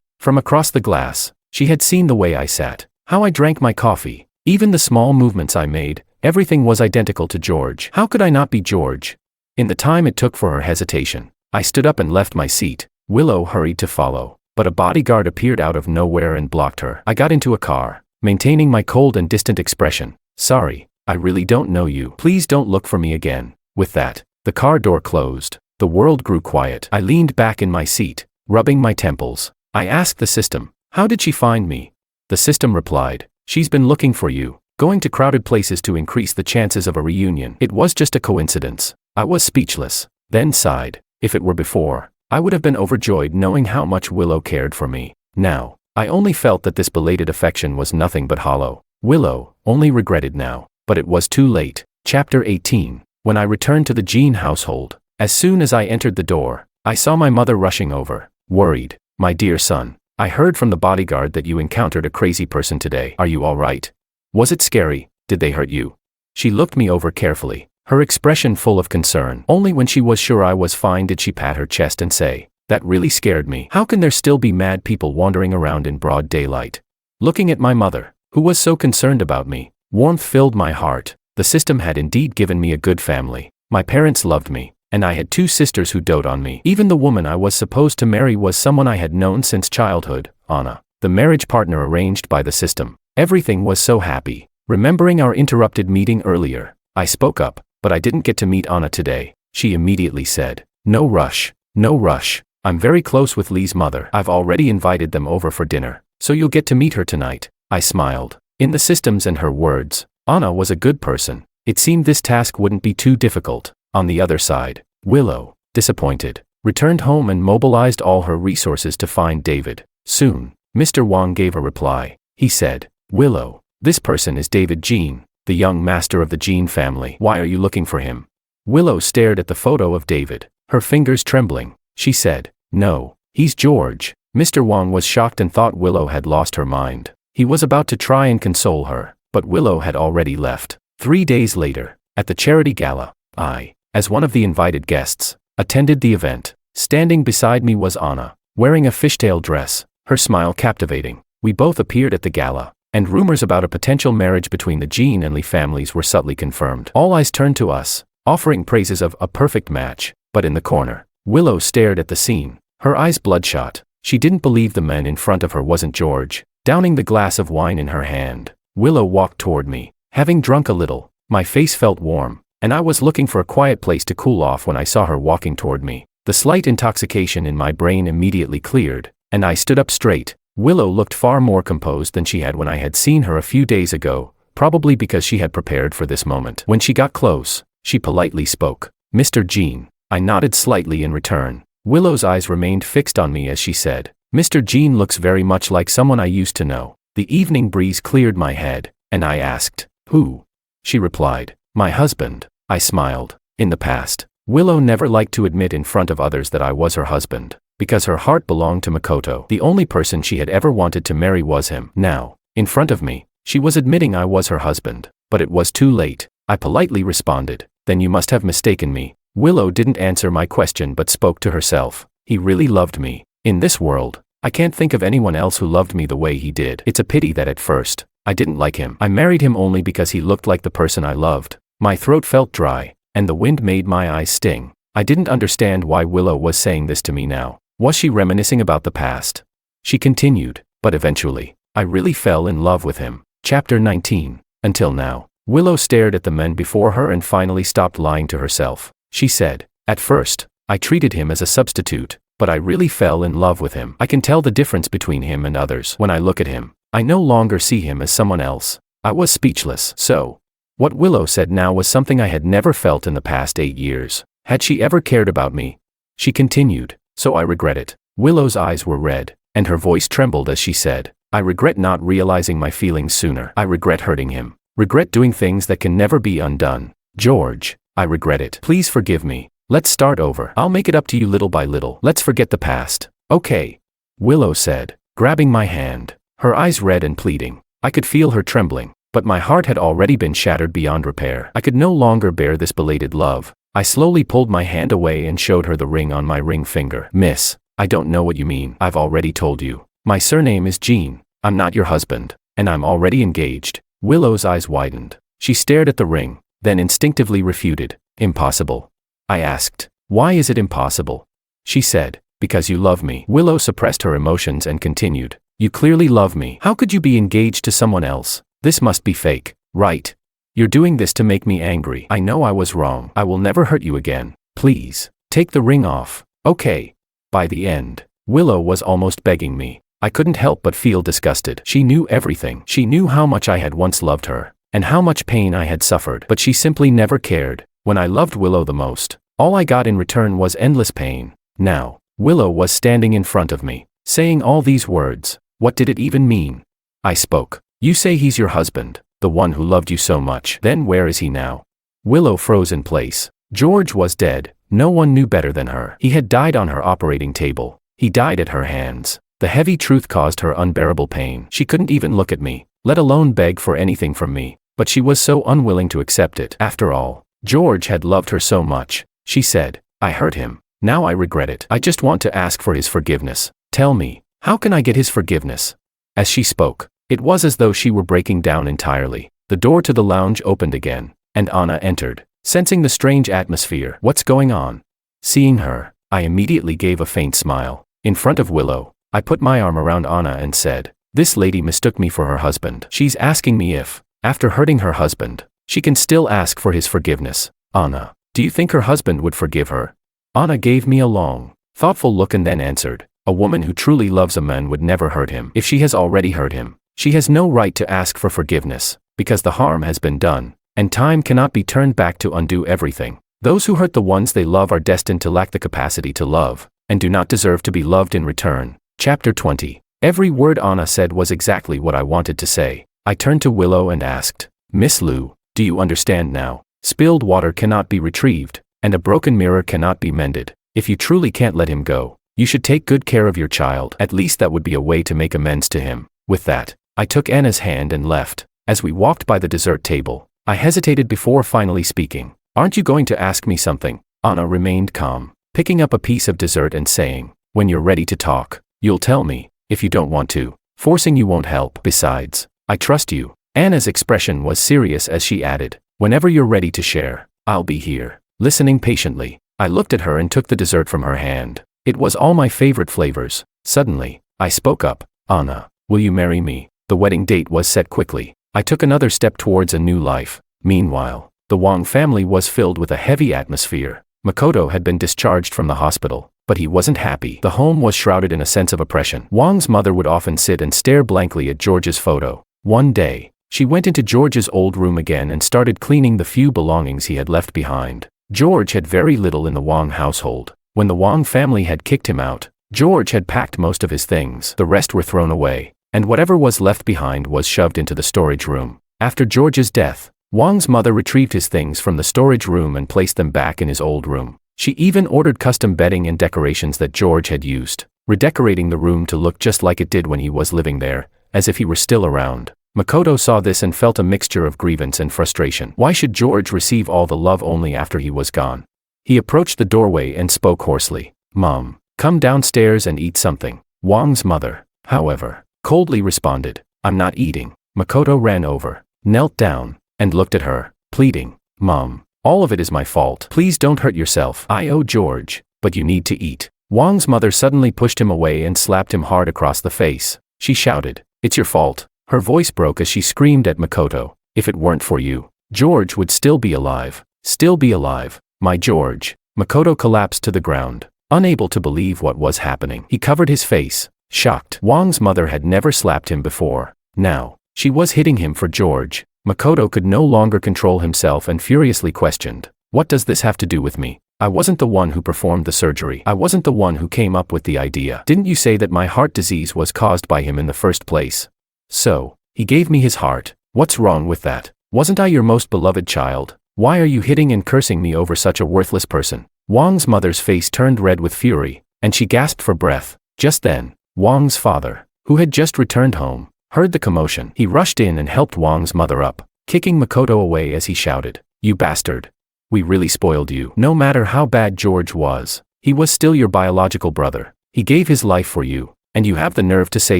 From across the glass, she had seen the way I sat, how I drank my coffee, even the small movements I made. Everything was identical to George. How could I not be George? In the time it took for her hesitation, I stood up and left my seat. Willow hurried to follow, but a bodyguard appeared out of nowhere and blocked her. I got into a car, maintaining my cold and distant expression. "Sorry, I really don't know you. Please don't look for me again." With that, the car door closed. The world grew quiet. I leaned back in my seat, rubbing my temples. I asked the system, "How did she find me?" The system replied, "She's been looking for you, going to crowded places to increase the chances of a reunion." It was just a coincidence. I was speechless, then sighed. If it were before, I would have been overjoyed knowing how much Willow cared for me. Now, I only felt that this belated affection was nothing but hollow. Willow only regretted now, but it was too late. Chapter 18. When I returned to the Jean household, as soon as I entered the door, I saw my mother rushing over, worried. "My dear son, I heard from the bodyguard that you encountered a crazy person today. Are you all right? Was it scary? Did they hurt you?" She looked me over carefully, her expression full of concern. Only when she was sure I was fine did she pat her chest and say, "That really scared me. How can there still be mad people wandering around in broad daylight?" Looking at my mother, who was so concerned about me, warmth filled my heart. The system had indeed given me a good family. My parents loved me, and I had two sisters who doted on me. Even the woman I was supposed to marry was someone I had known since childhood, Anna, the marriage partner arranged by the system. Everything was so happy. Remembering our interrupted meeting earlier, I spoke up, "But I didn't get to meet Anna today." She immediately said, "No rush, no rush. I'm very close with Lee's mother. I've already invited them over for dinner, so you'll get to meet her tonight." I smiled. In the systems and her words, Anna was a good person. It seemed this task wouldn't be too difficult. On the other side, Willow, disappointed, returned home and mobilized all her resources to find David. Soon, Mr. Wong gave a reply. He said, "Willow, this person is David Jean, the young master of the Jean family. Why are you looking for him?" Willow stared at the photo of David, her fingers trembling. She said, "No, he's George." Mr. Wong was shocked and thought Willow had lost her mind. He was about to try and console her, but Willow had already left. 3 days later, at the charity gala, I, as one of the invited guests, attended the event. Standing beside me was Anna, wearing a fishtail dress, her smile captivating. We both appeared at the gala, and rumors about a potential marriage between the Jean and Lee families were subtly confirmed. All eyes turned to us, offering praises of a perfect match, but in the corner, Willow stared at the scene, her eyes bloodshot. She didn't believe the man in front of her wasn't George. Downing the glass of wine in her hand, Willow walked toward me. Having drunk a little, my face felt warm, and I was looking for a quiet place to cool off when I saw her walking toward me. The slight intoxication in my brain immediately cleared, and I stood up straight. Willow looked far more composed than she had when I had seen her a few days ago, probably because she had prepared for this moment. When she got close, she politely spoke. "Mr. Jean." I nodded slightly in return. Willow's eyes remained fixed on me as she said, "Mr. Jean looks very much like someone I used to know." The evening breeze cleared my head, and I asked, "Who?" She replied, "My husband." I smiled. In the past, Willow never liked to admit in front of others that I was her husband, because her heart belonged to Makoto. The only person she had ever wanted to marry was him. Now, in front of me, she was admitting I was her husband, but it was too late. I politely responded, "Then you must have mistaken me." Willow didn't answer my question but spoke to herself. He really loved me. In this world, I can't think of anyone else who loved me the way he did. It's a pity that at first, I didn't like him. I married him only because he looked like the person I loved. My throat felt dry, and the wind made my eyes sting. I didn't understand why Willow was saying this to me now. Was she reminiscing about the past? She continued, "But eventually, I really fell in love with him." Chapter 19. Until now, Willow stared at the men before her and finally stopped lying to herself. She said, "At first, I treated him as a substitute, but I really fell in love with him. I can tell the difference between him and others. When I look at him, I no longer see him as someone else." I was speechless. So, what Willow said now was something I had never felt in the past 8 years. Had she ever cared about me? She continued, "So I regret it." Willow's eyes were red, and her voice trembled as she said, "I regret not realizing my feelings sooner. I regret hurting him. Regret doing things that can never be undone. George, I regret it. Please forgive me. Let's start over. I'll make it up to you little by little. Let's forget the past." "Okay," Willow said, grabbing my hand, her eyes red and pleading. I could feel her trembling, but my heart had already been shattered beyond repair. I could no longer bear this belated love. I slowly pulled my hand away and showed her the ring on my ring finger. "Miss, I don't know what you mean. I've already told you. My surname is Jean. I'm not your husband, and I'm already engaged." Willow's eyes widened. She stared at the ring, then instinctively refuted. "Impossible." I asked, "Why is it impossible?" She said, "Because you love me." Willow suppressed her emotions and continued, "You clearly love me. How could you be engaged to someone else? This must be fake, right? You're doing this to make me angry. I know I was wrong. I will never hurt you again. Please, take the ring off." "Okay." By the end, Willow was almost begging me. I couldn't help but feel disgusted. She knew everything. She knew how much I had once loved her, and how much pain I had suffered. But she simply never cared. When I loved Willow the most, all I got in return was endless pain. Now, Willow was standing in front of me, saying all these words. What did it even mean? I spoke. "You say he's your husband, the one who loved you so much. Then where is he now?" Willow froze in place. George was dead. No one knew better than her. He had died on her operating table. He died at her hands. The heavy truth caused her unbearable pain. She couldn't even look at me, let alone beg for anything from me. But she was so unwilling to accept it. After all, George had loved her so much. She said, "I hurt him. Now I regret it. I just want to ask for his forgiveness. Tell me, how can I get his forgiveness?" As she spoke, it was as though she were breaking down entirely. The door to the lounge opened again, and Anna entered, sensing the strange atmosphere. "What's going on?" Seeing her, I immediately gave a faint smile. In front of Willow, I put my arm around Anna and said, "This lady mistook me for her husband. She's asking me if, after hurting her husband, she can still ask for his forgiveness." "Anna, do you think her husband would forgive her?" Anna gave me a long, thoughtful look and then answered, "A woman who truly loves a man would never hurt him. If she has already hurt him, she has no right to ask for forgiveness, because the harm has been done, and time cannot be turned back to undo everything. Those who hurt the ones they love are destined to lack the capacity to love, and do not deserve to be loved in return." Chapter 20. Every word Anna said was exactly what I wanted to say. I turned to Willow and asked, "Miss Lu, do you understand now? Spilled water cannot be retrieved, and a broken mirror cannot be mended. If you truly can't let him go, you should take good care of your child. At least that would be a way to make amends to him." With that, I took Anna's hand and left. As we walked by the dessert table, I hesitated before finally speaking. Aren't you going to ask me something? Anna remained calm, picking up a piece of dessert and saying, when you're ready to talk, you'll tell me. If you don't want to, forcing you won't help. Besides, I trust you. Anna's expression was serious as she added, whenever you're ready to share, I'll be here, listening patiently. I looked at her and took the dessert from her hand. It was all my favorite flavors. Suddenly, I spoke up. Anna, will you marry me? The wedding date was set quickly. I took another step towards a new life. Meanwhile, the Wang family was filled with a heavy atmosphere. Makoto had been discharged from the hospital, but he wasn't happy. The home was shrouded in a sense of oppression. Wang's mother would often sit and stare blankly at George's photo. One day, she went into George's old room again and started cleaning the few belongings he had left behind. George had very little in the Wang household. When the Wang family had kicked him out, George had packed most of his things. The rest were thrown away, and whatever was left behind was shoved into the storage room. After George's death, Wang's mother retrieved his things from the storage room and placed them back in his old room. She even ordered custom bedding and decorations that George had used, redecorating the room to look just like it did when he was living there, as if he were still around. Makoto saw this and felt a mixture of grievance and frustration. Why should George receive all the love only after he was gone? He approached the doorway and spoke hoarsely. Mom, come downstairs and eat something. Wang's mother, however, coldly responded, I'm not eating. Makoto ran over, knelt down, and looked at her, pleading, Mom, all of it is my fault. Please don't hurt yourself. I owe George, but you need to eat. Wang's mother suddenly pushed him away and slapped him hard across the face. She shouted, it's your fault. Her voice broke as she screamed at Makoto, if it weren't for you, George would still be alive. Still be alive. My George. Makoto collapsed to the ground, unable to believe what was happening. He covered his face, shocked. Wang's mother had never slapped him before. Now, she was hitting him for George. Makoto could no longer control himself and furiously questioned, what does this have to do with me? I wasn't the one who performed the surgery. I wasn't the one who came up with the idea. Didn't you say that my heart disease was caused by him in the first place? So, he gave me his heart. What's wrong with that? Wasn't I your most beloved child? Why are you hitting and cursing me over such a worthless person? Wang's mother's face turned red with fury, and she gasped for breath. Just then, Wang's father, who had just returned home, heard the commotion. He rushed in and helped Wang's mother up, kicking Makoto away as he shouted, you bastard. We really spoiled you. No matter how bad George was, he was still your biological brother. He gave his life for you, and you have the nerve to say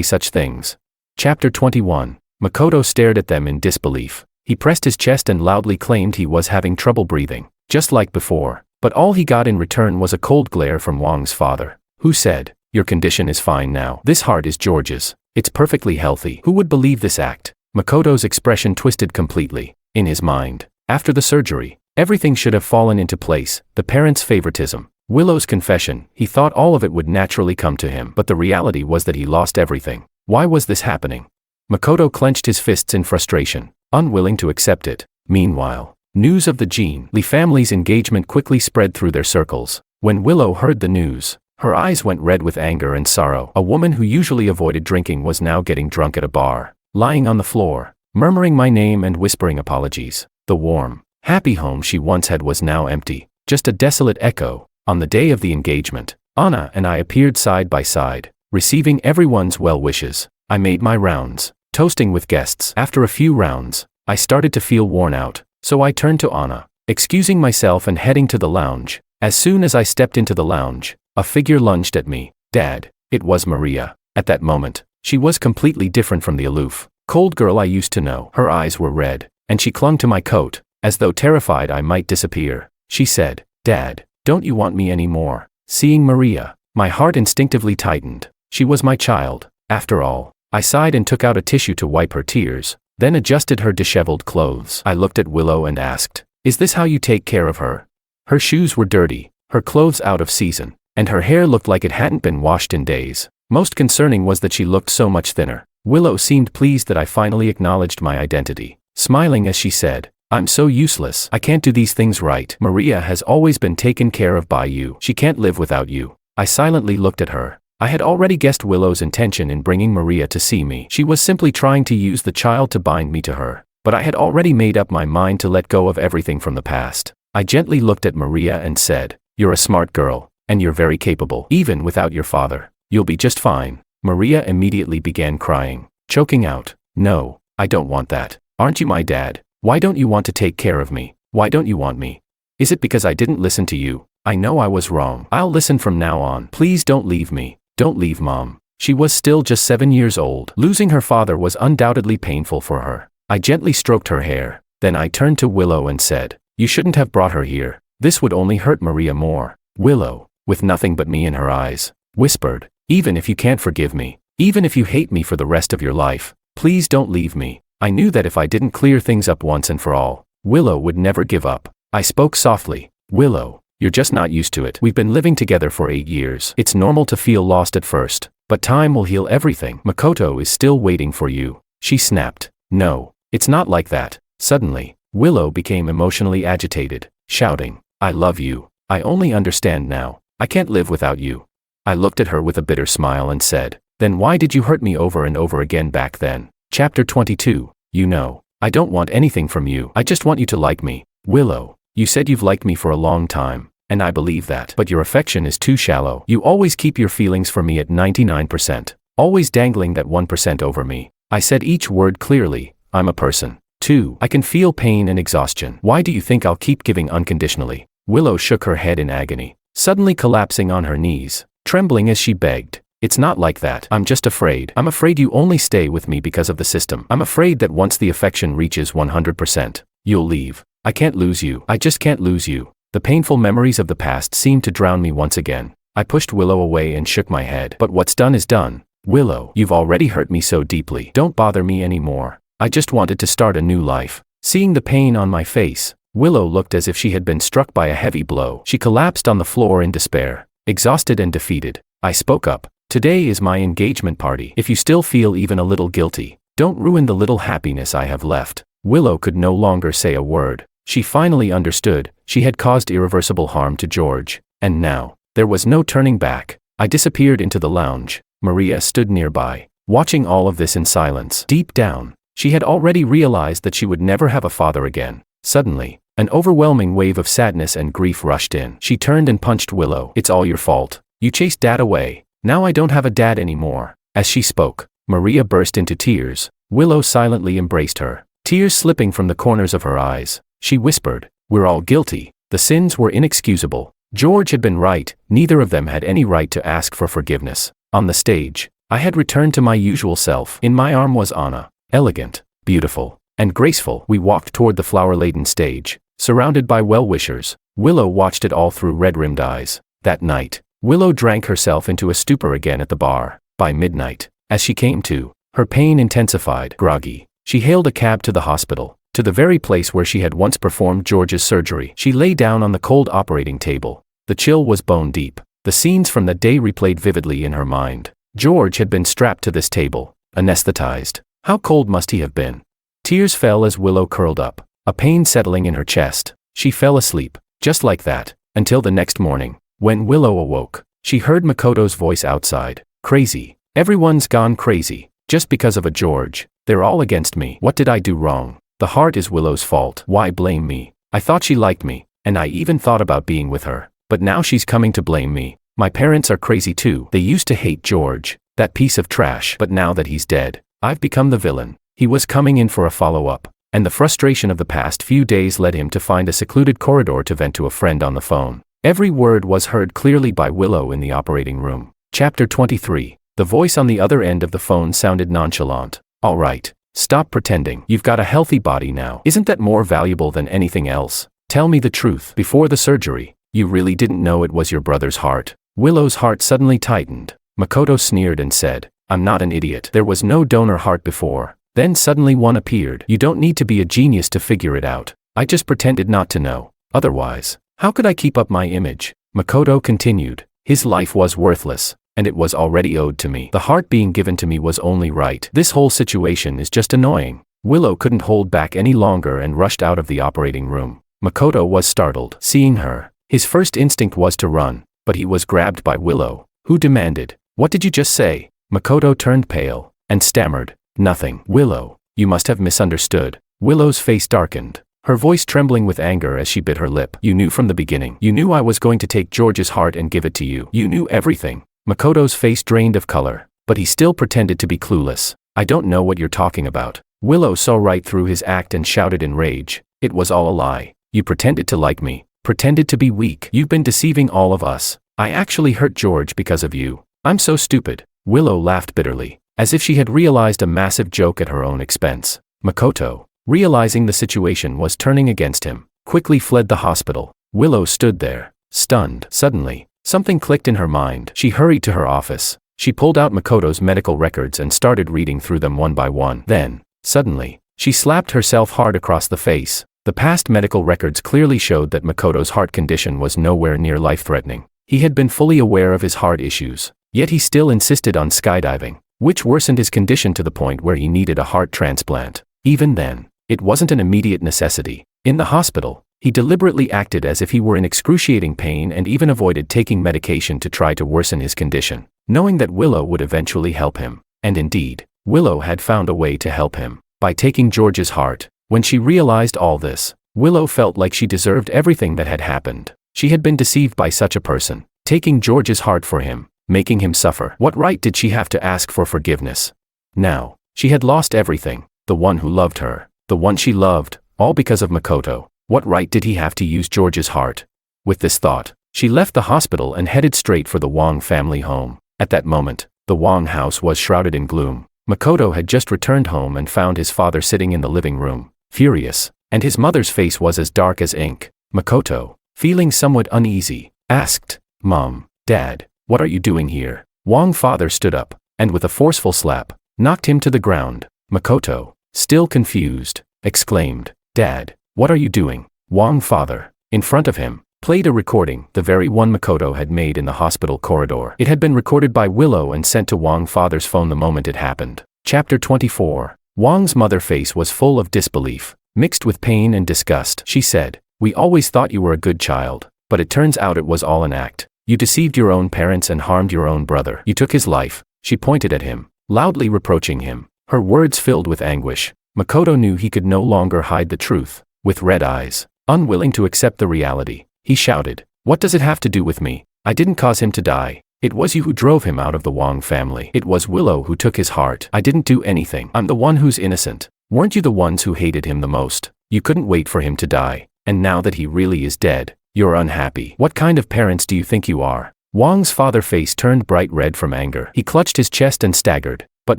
such things. Chapter 21. Makoto stared at them in disbelief. He pressed his chest and loudly claimed he was having trouble breathing, just like before, but all he got in return was a cold glare from Wang's father, who said, your condition is fine now. This heart is George's. It's perfectly healthy. Who would believe this act? Makoto's expression twisted completely. In his mind, after the surgery, everything should have fallen into place. The parents' favoritism, Willow's confession, he thought all of it would naturally come to him, but the reality was that he lost everything. Why was this happening? Makoto clenched his fists in frustration, unwilling to accept it. Meanwhile, news of the Jean Lee family's engagement quickly spread through their circles. When Willow heard the news, her eyes went red with anger and sorrow. A woman who usually avoided drinking was now getting drunk at a bar, lying on the floor, murmuring my name and whispering apologies. The warm, happy home she once had was now empty, just a desolate echo. On the day of the engagement, Anna and I appeared side by side, receiving everyone's well wishes. I made my rounds, toasting with guests. After a few rounds, I started to feel worn out, so I turned to Anna, excusing myself and heading to the lounge. As soon as I stepped into the lounge, a figure lunged at me. Dad. It was Maria. At that moment, she was completely different from the aloof, cold girl I used to know. Her eyes were red, and she clung to my coat, as though terrified I might disappear. She said, Dad, don't you want me anymore? Seeing Maria, my heart instinctively tightened. She was my child, after all. I sighed and took out a tissue to wipe her tears, then adjusted her disheveled clothes. I looked at Willow and asked, is this how you take care of her? Her shoes were dirty, her clothes out of season, and her hair looked like it hadn't been washed in days. Most concerning was that she looked so much thinner. Willow seemed pleased that I finally acknowledged my identity, smiling as she said, I'm so useless. I can't do these things right. Maria has always been taken care of by you. She can't live without you. I silently looked at her. I had already guessed Willow's intention in bringing Maria to see me. She was simply trying to use the child to bind me to her, but I had already made up my mind to let go of everything from the past. I gently looked at Maria and said, you're a smart girl, and you're very capable. Even without your father, you'll be just fine. Maria immediately began crying, choking out, No, I don't want that. Aren't you my dad? Why don't you want to take care of me? Why don't you want me? Is it because I didn't listen to you? I know I was wrong. I'll listen from now on. Please don't leave me. Don't leave Mom. She was still just 7 years old. Losing her father was undoubtedly painful for her. I gently stroked her hair. Then I turned to Willow and said, "You shouldn't have brought her here. This would only hurt Maria more." Willow, with nothing but me in her eyes, whispered, "Even if you can't forgive me, even if you hate me for the rest of your life, please don't leave me." I knew that if I didn't clear things up once and for all, Willow would never give up. I spoke softly. "Willow, you're just not used to it. We've been living together for 8 years. It's normal to feel lost at first, but time will heal everything. Makoto is still waiting for you." She snapped. "No, it's not like that." Suddenly, Willow became emotionally agitated, shouting, "I love you. I only understand now. I can't live without you." I looked at her with a bitter smile and said, "Then why did you hurt me over and over again back then?" Chapter 22. You know, I don't want anything from you. I just want you to like me. Willow, you said you've liked me for a long time, and I believe that. But your affection is too shallow. You always keep your feelings for me at 99%, always dangling that 1% over me. I said each word clearly. I'm a person, too. I can feel pain and exhaustion. Why do you think I'll keep giving unconditionally? Willow shook her head in agony, suddenly collapsing on her knees, trembling as she begged. "It's not like that. I'm just afraid. I'm afraid you only stay with me because of the system. I'm afraid that once the affection reaches 100%, you'll leave. I can't lose you. I just can't lose you." The painful memories of the past seemed to drown me once again. I pushed Willow away and shook my head. "But what's done is done. Willow, you've already hurt me so deeply. Don't bother me anymore. I just wanted to start a new life." Seeing the pain on my face, Willow looked as if she had been struck by a heavy blow. She collapsed on the floor in despair, exhausted and defeated. I spoke up. "Today is my engagement party. If you still feel even a little guilty, don't ruin the little happiness I have left." Willow could no longer say a word. She finally understood. She had caused irreversible harm to George, and now, there was no turning back. I disappeared into the lounge. Maria stood nearby, watching all of this in silence. Deep down, she had already realized that she would never have a father again. Suddenly, an overwhelming wave of sadness and grief rushed in. She turned and punched Willow. "It's all your fault. You chased Dad away. Now I don't have a dad anymore." As she spoke, Maria burst into tears. Willow silently embraced her, tears slipping from the corners of her eyes. She whispered, "We're all guilty. The sins were inexcusable. George had been right. Neither of them had any right to ask for forgiveness." On the stage, I had returned to my usual self. In my arm was Anna, elegant, beautiful, and graceful. We walked toward the flower-laden stage, surrounded by well-wishers. Willow watched it all through red-rimmed eyes. That night, Willow drank herself into a stupor again at the bar. By midnight, as she came to, her pain intensified. Groggy, she hailed a cab to the hospital, to the very place where she had once performed George's surgery. She lay down on the cold operating table. The chill was bone-deep. The scenes from that day replayed vividly in her mind. George had been strapped to this table, anesthetized. How cold must he have been? Tears fell as Willow curled up, a pain settling in her chest. She fell asleep, just like that, until the next morning. When Willow awoke, she heard Makoto's voice outside. "Crazy. Everyone's gone crazy. Just because of a George. They're all against me. What did I do wrong? The heart is Willow's fault. Why blame me? I thought she liked me, and I even thought about being with her. But now she's coming to blame me. My parents are crazy too. They used to hate George, that piece of trash. But now that he's dead, I've become the villain." He was coming in for a follow-up, and the frustration of the past few days led him to find a secluded corridor to vent to a friend on the phone. Every word was heard clearly by Willow in the operating room. Chapter 23. The voice on the other end of the phone sounded nonchalant. "All right, stop pretending. You've got a healthy body now. Isn't that more valuable than anything else? Tell me the truth. Before the surgery, you really didn't know it was your brother's heart?" Willow's heart suddenly tightened. Makoto sneered and said, "I'm not an idiot. There was no donor heart before. Then suddenly one appeared. You don't need to be a genius to figure it out. I just pretended not to know. Otherwise, how could I keep up my image?" Makoto continued. "His life was worthless, and it was already owed to me. The heart being given to me was only right. This whole situation is just annoying." Willow couldn't hold back any longer and rushed out of the operating room. Makoto was startled. Seeing her, his first instinct was to run, but he was grabbed by Willow, who demanded, "What did you just say?" Makoto turned pale, and stammered, "Nothing." "Willow, you must have misunderstood." Willow's face darkened, her voice trembling with anger as she bit her lip. "You knew from the beginning. You knew I was going to take George's heart and give it to you. You knew everything." Makoto's face drained of color, but he still pretended to be clueless. I don't know what you're talking about. Willow saw right through his act and shouted in rage. It was all a lie. You pretended to like me, pretended to be weak. You've been deceiving all of us. I actually hurt George because of you. I'm so stupid. Willow laughed bitterly, as if she had realized a massive joke at her own expense. Makoto, realizing the situation was turning against him, quickly fled the hospital. Willow stood there, stunned. Suddenly, something clicked in her mind. She hurried to her office. She pulled out Makoto's medical records and started reading through them one by one. Then, suddenly, she slapped herself hard across the face. The past medical records clearly showed that Makoto's heart condition was nowhere near life-threatening. He had been fully aware of his heart issues, yet he still insisted on skydiving, which worsened his condition to the point where he needed a heart transplant. Even then, it wasn't an immediate necessity. In the hospital, he deliberately acted as if he were in excruciating pain and even avoided taking medication to try to worsen his condition, knowing that Willow would eventually help him. And indeed, Willow had found a way to help him, by taking George's heart. When she realized all this, Willow felt like she deserved everything that had happened. She had been deceived by such a person, taking George's heart for him, making him suffer. What right did she have to ask for forgiveness? Now, she had lost everything, the one who loved her, the one she loved, all because of Makoto. What right did he have to use George's heart? With this thought, she left the hospital and headed straight for the Wong family home. At that moment, the Wong house was shrouded in gloom. Makoto had just returned home and found his father sitting in the living room, furious, and his mother's face was as dark as ink. Makoto, feeling somewhat uneasy, asked, "Mom, Dad, what are you doing here?" Wong father stood up, and with a forceful slap, knocked him to the ground. Makoto, still confused, exclaimed, "Dad, what are you doing?" Wong father, in front of him, played a recording, the very one Makoto had made in the hospital corridor. It had been recorded by Willow and sent to Wong father's phone the moment it happened. Chapter 24. Wong's mother face was full of disbelief, mixed with pain and disgust. She said, "We always thought you were a good child, but it turns out it was all an act. You deceived your own parents and harmed your own brother. You took his life." She pointed at him, loudly reproaching him, her words filled with anguish. Makoto knew he could no longer hide the truth. With red eyes, unwilling to accept the reality, he shouted, "What does it have to do with me? I didn't cause him to die. It was you who drove him out of the Wong family. It was Willow who took his heart. I didn't do anything. I'm the one who's innocent. Weren't you the ones who hated him the most? You couldn't wait for him to die, and now that he really is dead, you're unhappy. What kind of parents do you think you are?" Wong's father's face turned bright red from anger. He clutched his chest and staggered, but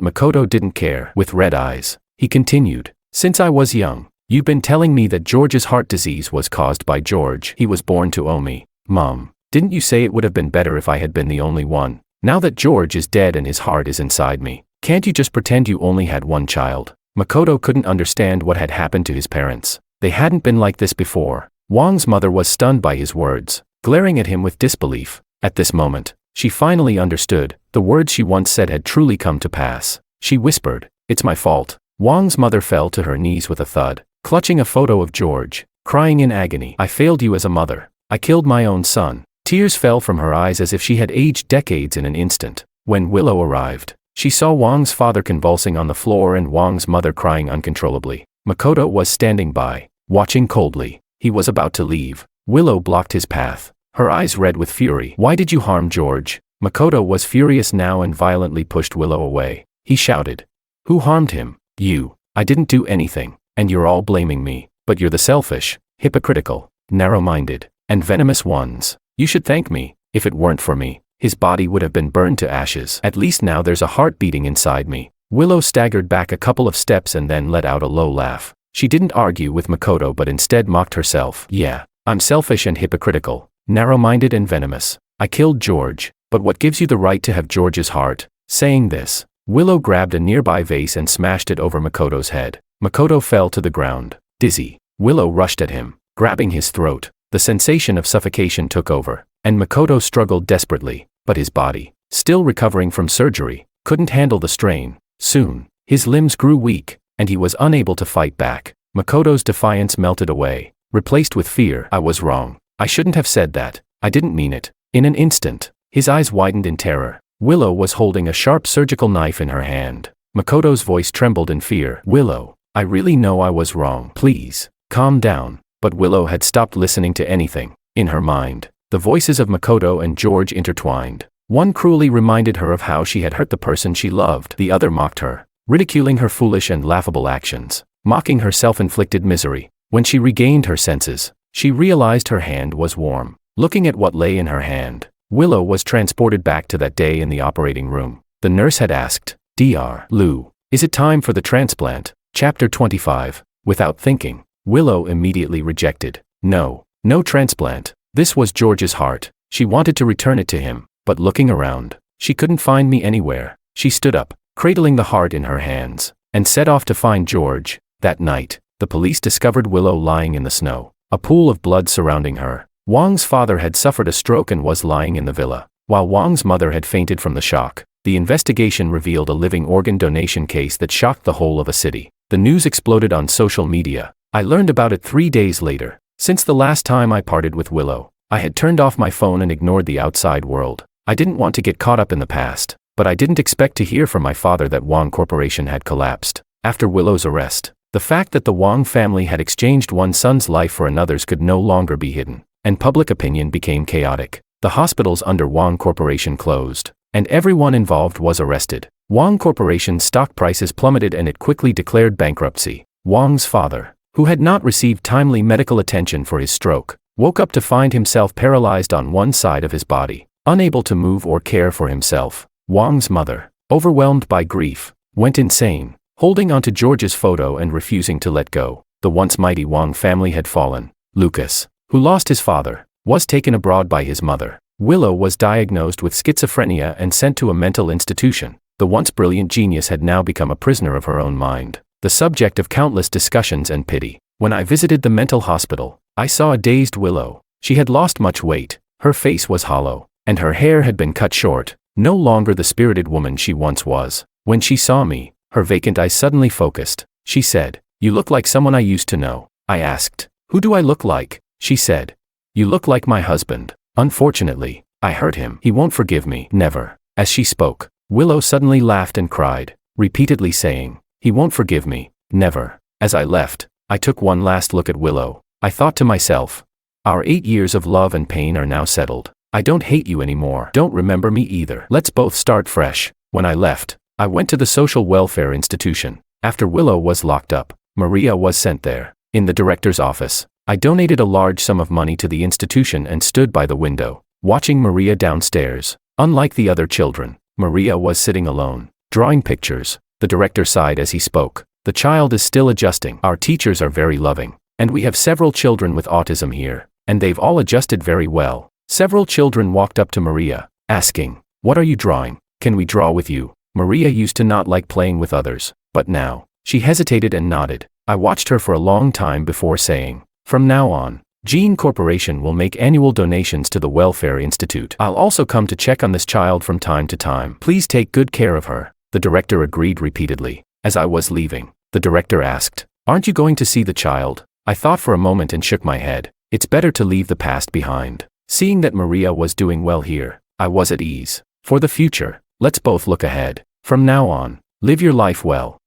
Makoto didn't care. With red eyes, he continued, "Since I was young, you've been telling me that George's heart disease was caused by George. He was born to owe me. Mom, didn't you say it would have been better if I had been the only one? Now that George is dead and his heart is inside me, can't you just pretend you only had one child?" Makoto couldn't understand what had happened to his parents. They hadn't been like this before. Wong's mother was stunned by his words, glaring at him with disbelief. At this moment, she finally understood. The words she once said had truly come to pass. She whispered, "It's my fault." Wong's mother fell to her knees with a thud, clutching a photo of George, crying in agony. "I failed you as a mother. I killed my own son." Tears fell from her eyes as if she had aged decades in an instant. When Willow arrived, she saw Wong's father convulsing on the floor and Wong's mother crying uncontrollably. Makoto was standing by, watching coldly. He was about to leave. Willow blocked his path, her eyes red with fury. "Why did you harm George?" Makoto was furious now and violently pushed Willow away. He shouted, "Who harmed him? You. I didn't do anything, and you're all blaming me. But you're the selfish, hypocritical, narrow-minded, and venomous ones. You should thank me. If it weren't for me, his body would have been burned to ashes. At least now there's a heart beating inside me." Willow staggered back a couple of steps and then let out a low laugh. She didn't argue with Makoto but instead mocked herself. "Yeah, I'm selfish and hypocritical, narrow-minded and venomous. I killed George, but what gives you the right to have George's heart?" Saying this, Willow grabbed a nearby vase and smashed it over Makoto's head. Makoto fell to the ground, dizzy. Willow rushed at him, grabbing his throat. The sensation of suffocation took over, and Makoto struggled desperately, but his body, still recovering from surgery, couldn't handle the strain. Soon, his limbs grew weak, and he was unable to fight back. Makoto's defiance melted away, replaced with fear. "I was wrong. I shouldn't have said that. I didn't mean it." In an instant, his eyes widened in terror. Willow was holding a sharp surgical knife in her hand. Makoto's voice trembled in fear. "Willow, I really know I was wrong. Please, calm down." But Willow had stopped listening to anything. In her mind, the voices of Makoto and George intertwined. One cruelly reminded her of how she had hurt the person she loved. The other mocked her, ridiculing her foolish and laughable actions, mocking her self-inflicted misery. When she regained her senses, she realized her hand was warm. Looking at what lay in her hand, Willow was transported back to that day in the operating room. The nurse had asked, "Dr. Lou, is it time for the transplant?" Chapter 25. Without thinking, Willow immediately rejected. No transplant. This was George's heart. She wanted to return it to him, but looking around, she couldn't find me anywhere. She stood up, cradling the heart in her hands, and set off to find George. That night, the police discovered Willow lying in the snow, a pool of blood surrounding her. Wang's father had suffered a stroke and was lying in the villa, while Wang's mother had fainted from the shock. The investigation revealed a living organ donation case that shocked the whole of a city. The news exploded on social media. I learned about it 3 days later. Since the last time I parted with Willow, I had turned off my phone and ignored the outside world. I didn't want to get caught up in the past, but I didn't expect to hear from my father that Wang Corporation had collapsed. After Willow's arrest, the fact that the Wang family had exchanged one son's life for another's could no longer be hidden, and public opinion became chaotic. The hospitals under Wang Corporation closed, and everyone involved was arrested. Wang Corporation's stock prices plummeted and it quickly declared bankruptcy. Wang's father, who had not received timely medical attention for his stroke, woke up to find himself paralyzed on one side of his body, unable to move or care for himself. Wang's mother, overwhelmed by grief, went insane, holding onto George's photo and refusing to let go. The once mighty Wang family had fallen. Lucas, who lost his father, was taken abroad by his mother. Willow was diagnosed with schizophrenia and sent to a mental institution. The once brilliant genius had now become a prisoner of her own mind, the subject of countless discussions and pity. When I visited the mental hospital, I saw a dazed Willow. She had lost much weight, her face was hollow, and her hair had been cut short, no longer the spirited woman she once was. When she saw me, her vacant eyes suddenly focused. She said, "You look like someone I used to know." I asked, "Who do I look like?" She said, "You look like my husband. Unfortunately, I hurt him. He won't forgive me." Never. As she spoke, Willow suddenly laughed and cried, repeatedly saying, "He won't forgive me. Never." As I left, I took one last look at Willow. I thought to myself, our 8 years of love and pain are now settled. I don't hate you anymore. Don't remember me either. Let's both start fresh. When I left, I went to the social welfare institution. After Willow was locked up, Maria was sent there. In the director's office, I donated a large sum of money to the institution and stood by the window, watching Maria downstairs. Unlike the other children, Maria was sitting alone, drawing pictures. The director sighed as he spoke. "The child is still adjusting. Our teachers are very loving, and we have several children with autism here, and they've all adjusted very well." Several children walked up to Maria, asking, "What are you drawing? Can we draw with you?" Maria used to not like playing with others, but now, she hesitated and nodded. I watched her for a long time before saying, "From now on, Gene Corporation will make annual donations to the Welfare Institute. I'll also come to check on this child from time to time. Please take good care of her." The director agreed repeatedly. As I was leaving, the director asked, "Aren't you going to see the child?" I thought for a moment and shook my head. It's better to leave the past behind. Seeing that Maria was doing well here, I was at ease. For the future, let's both look ahead. From now on, live your life well.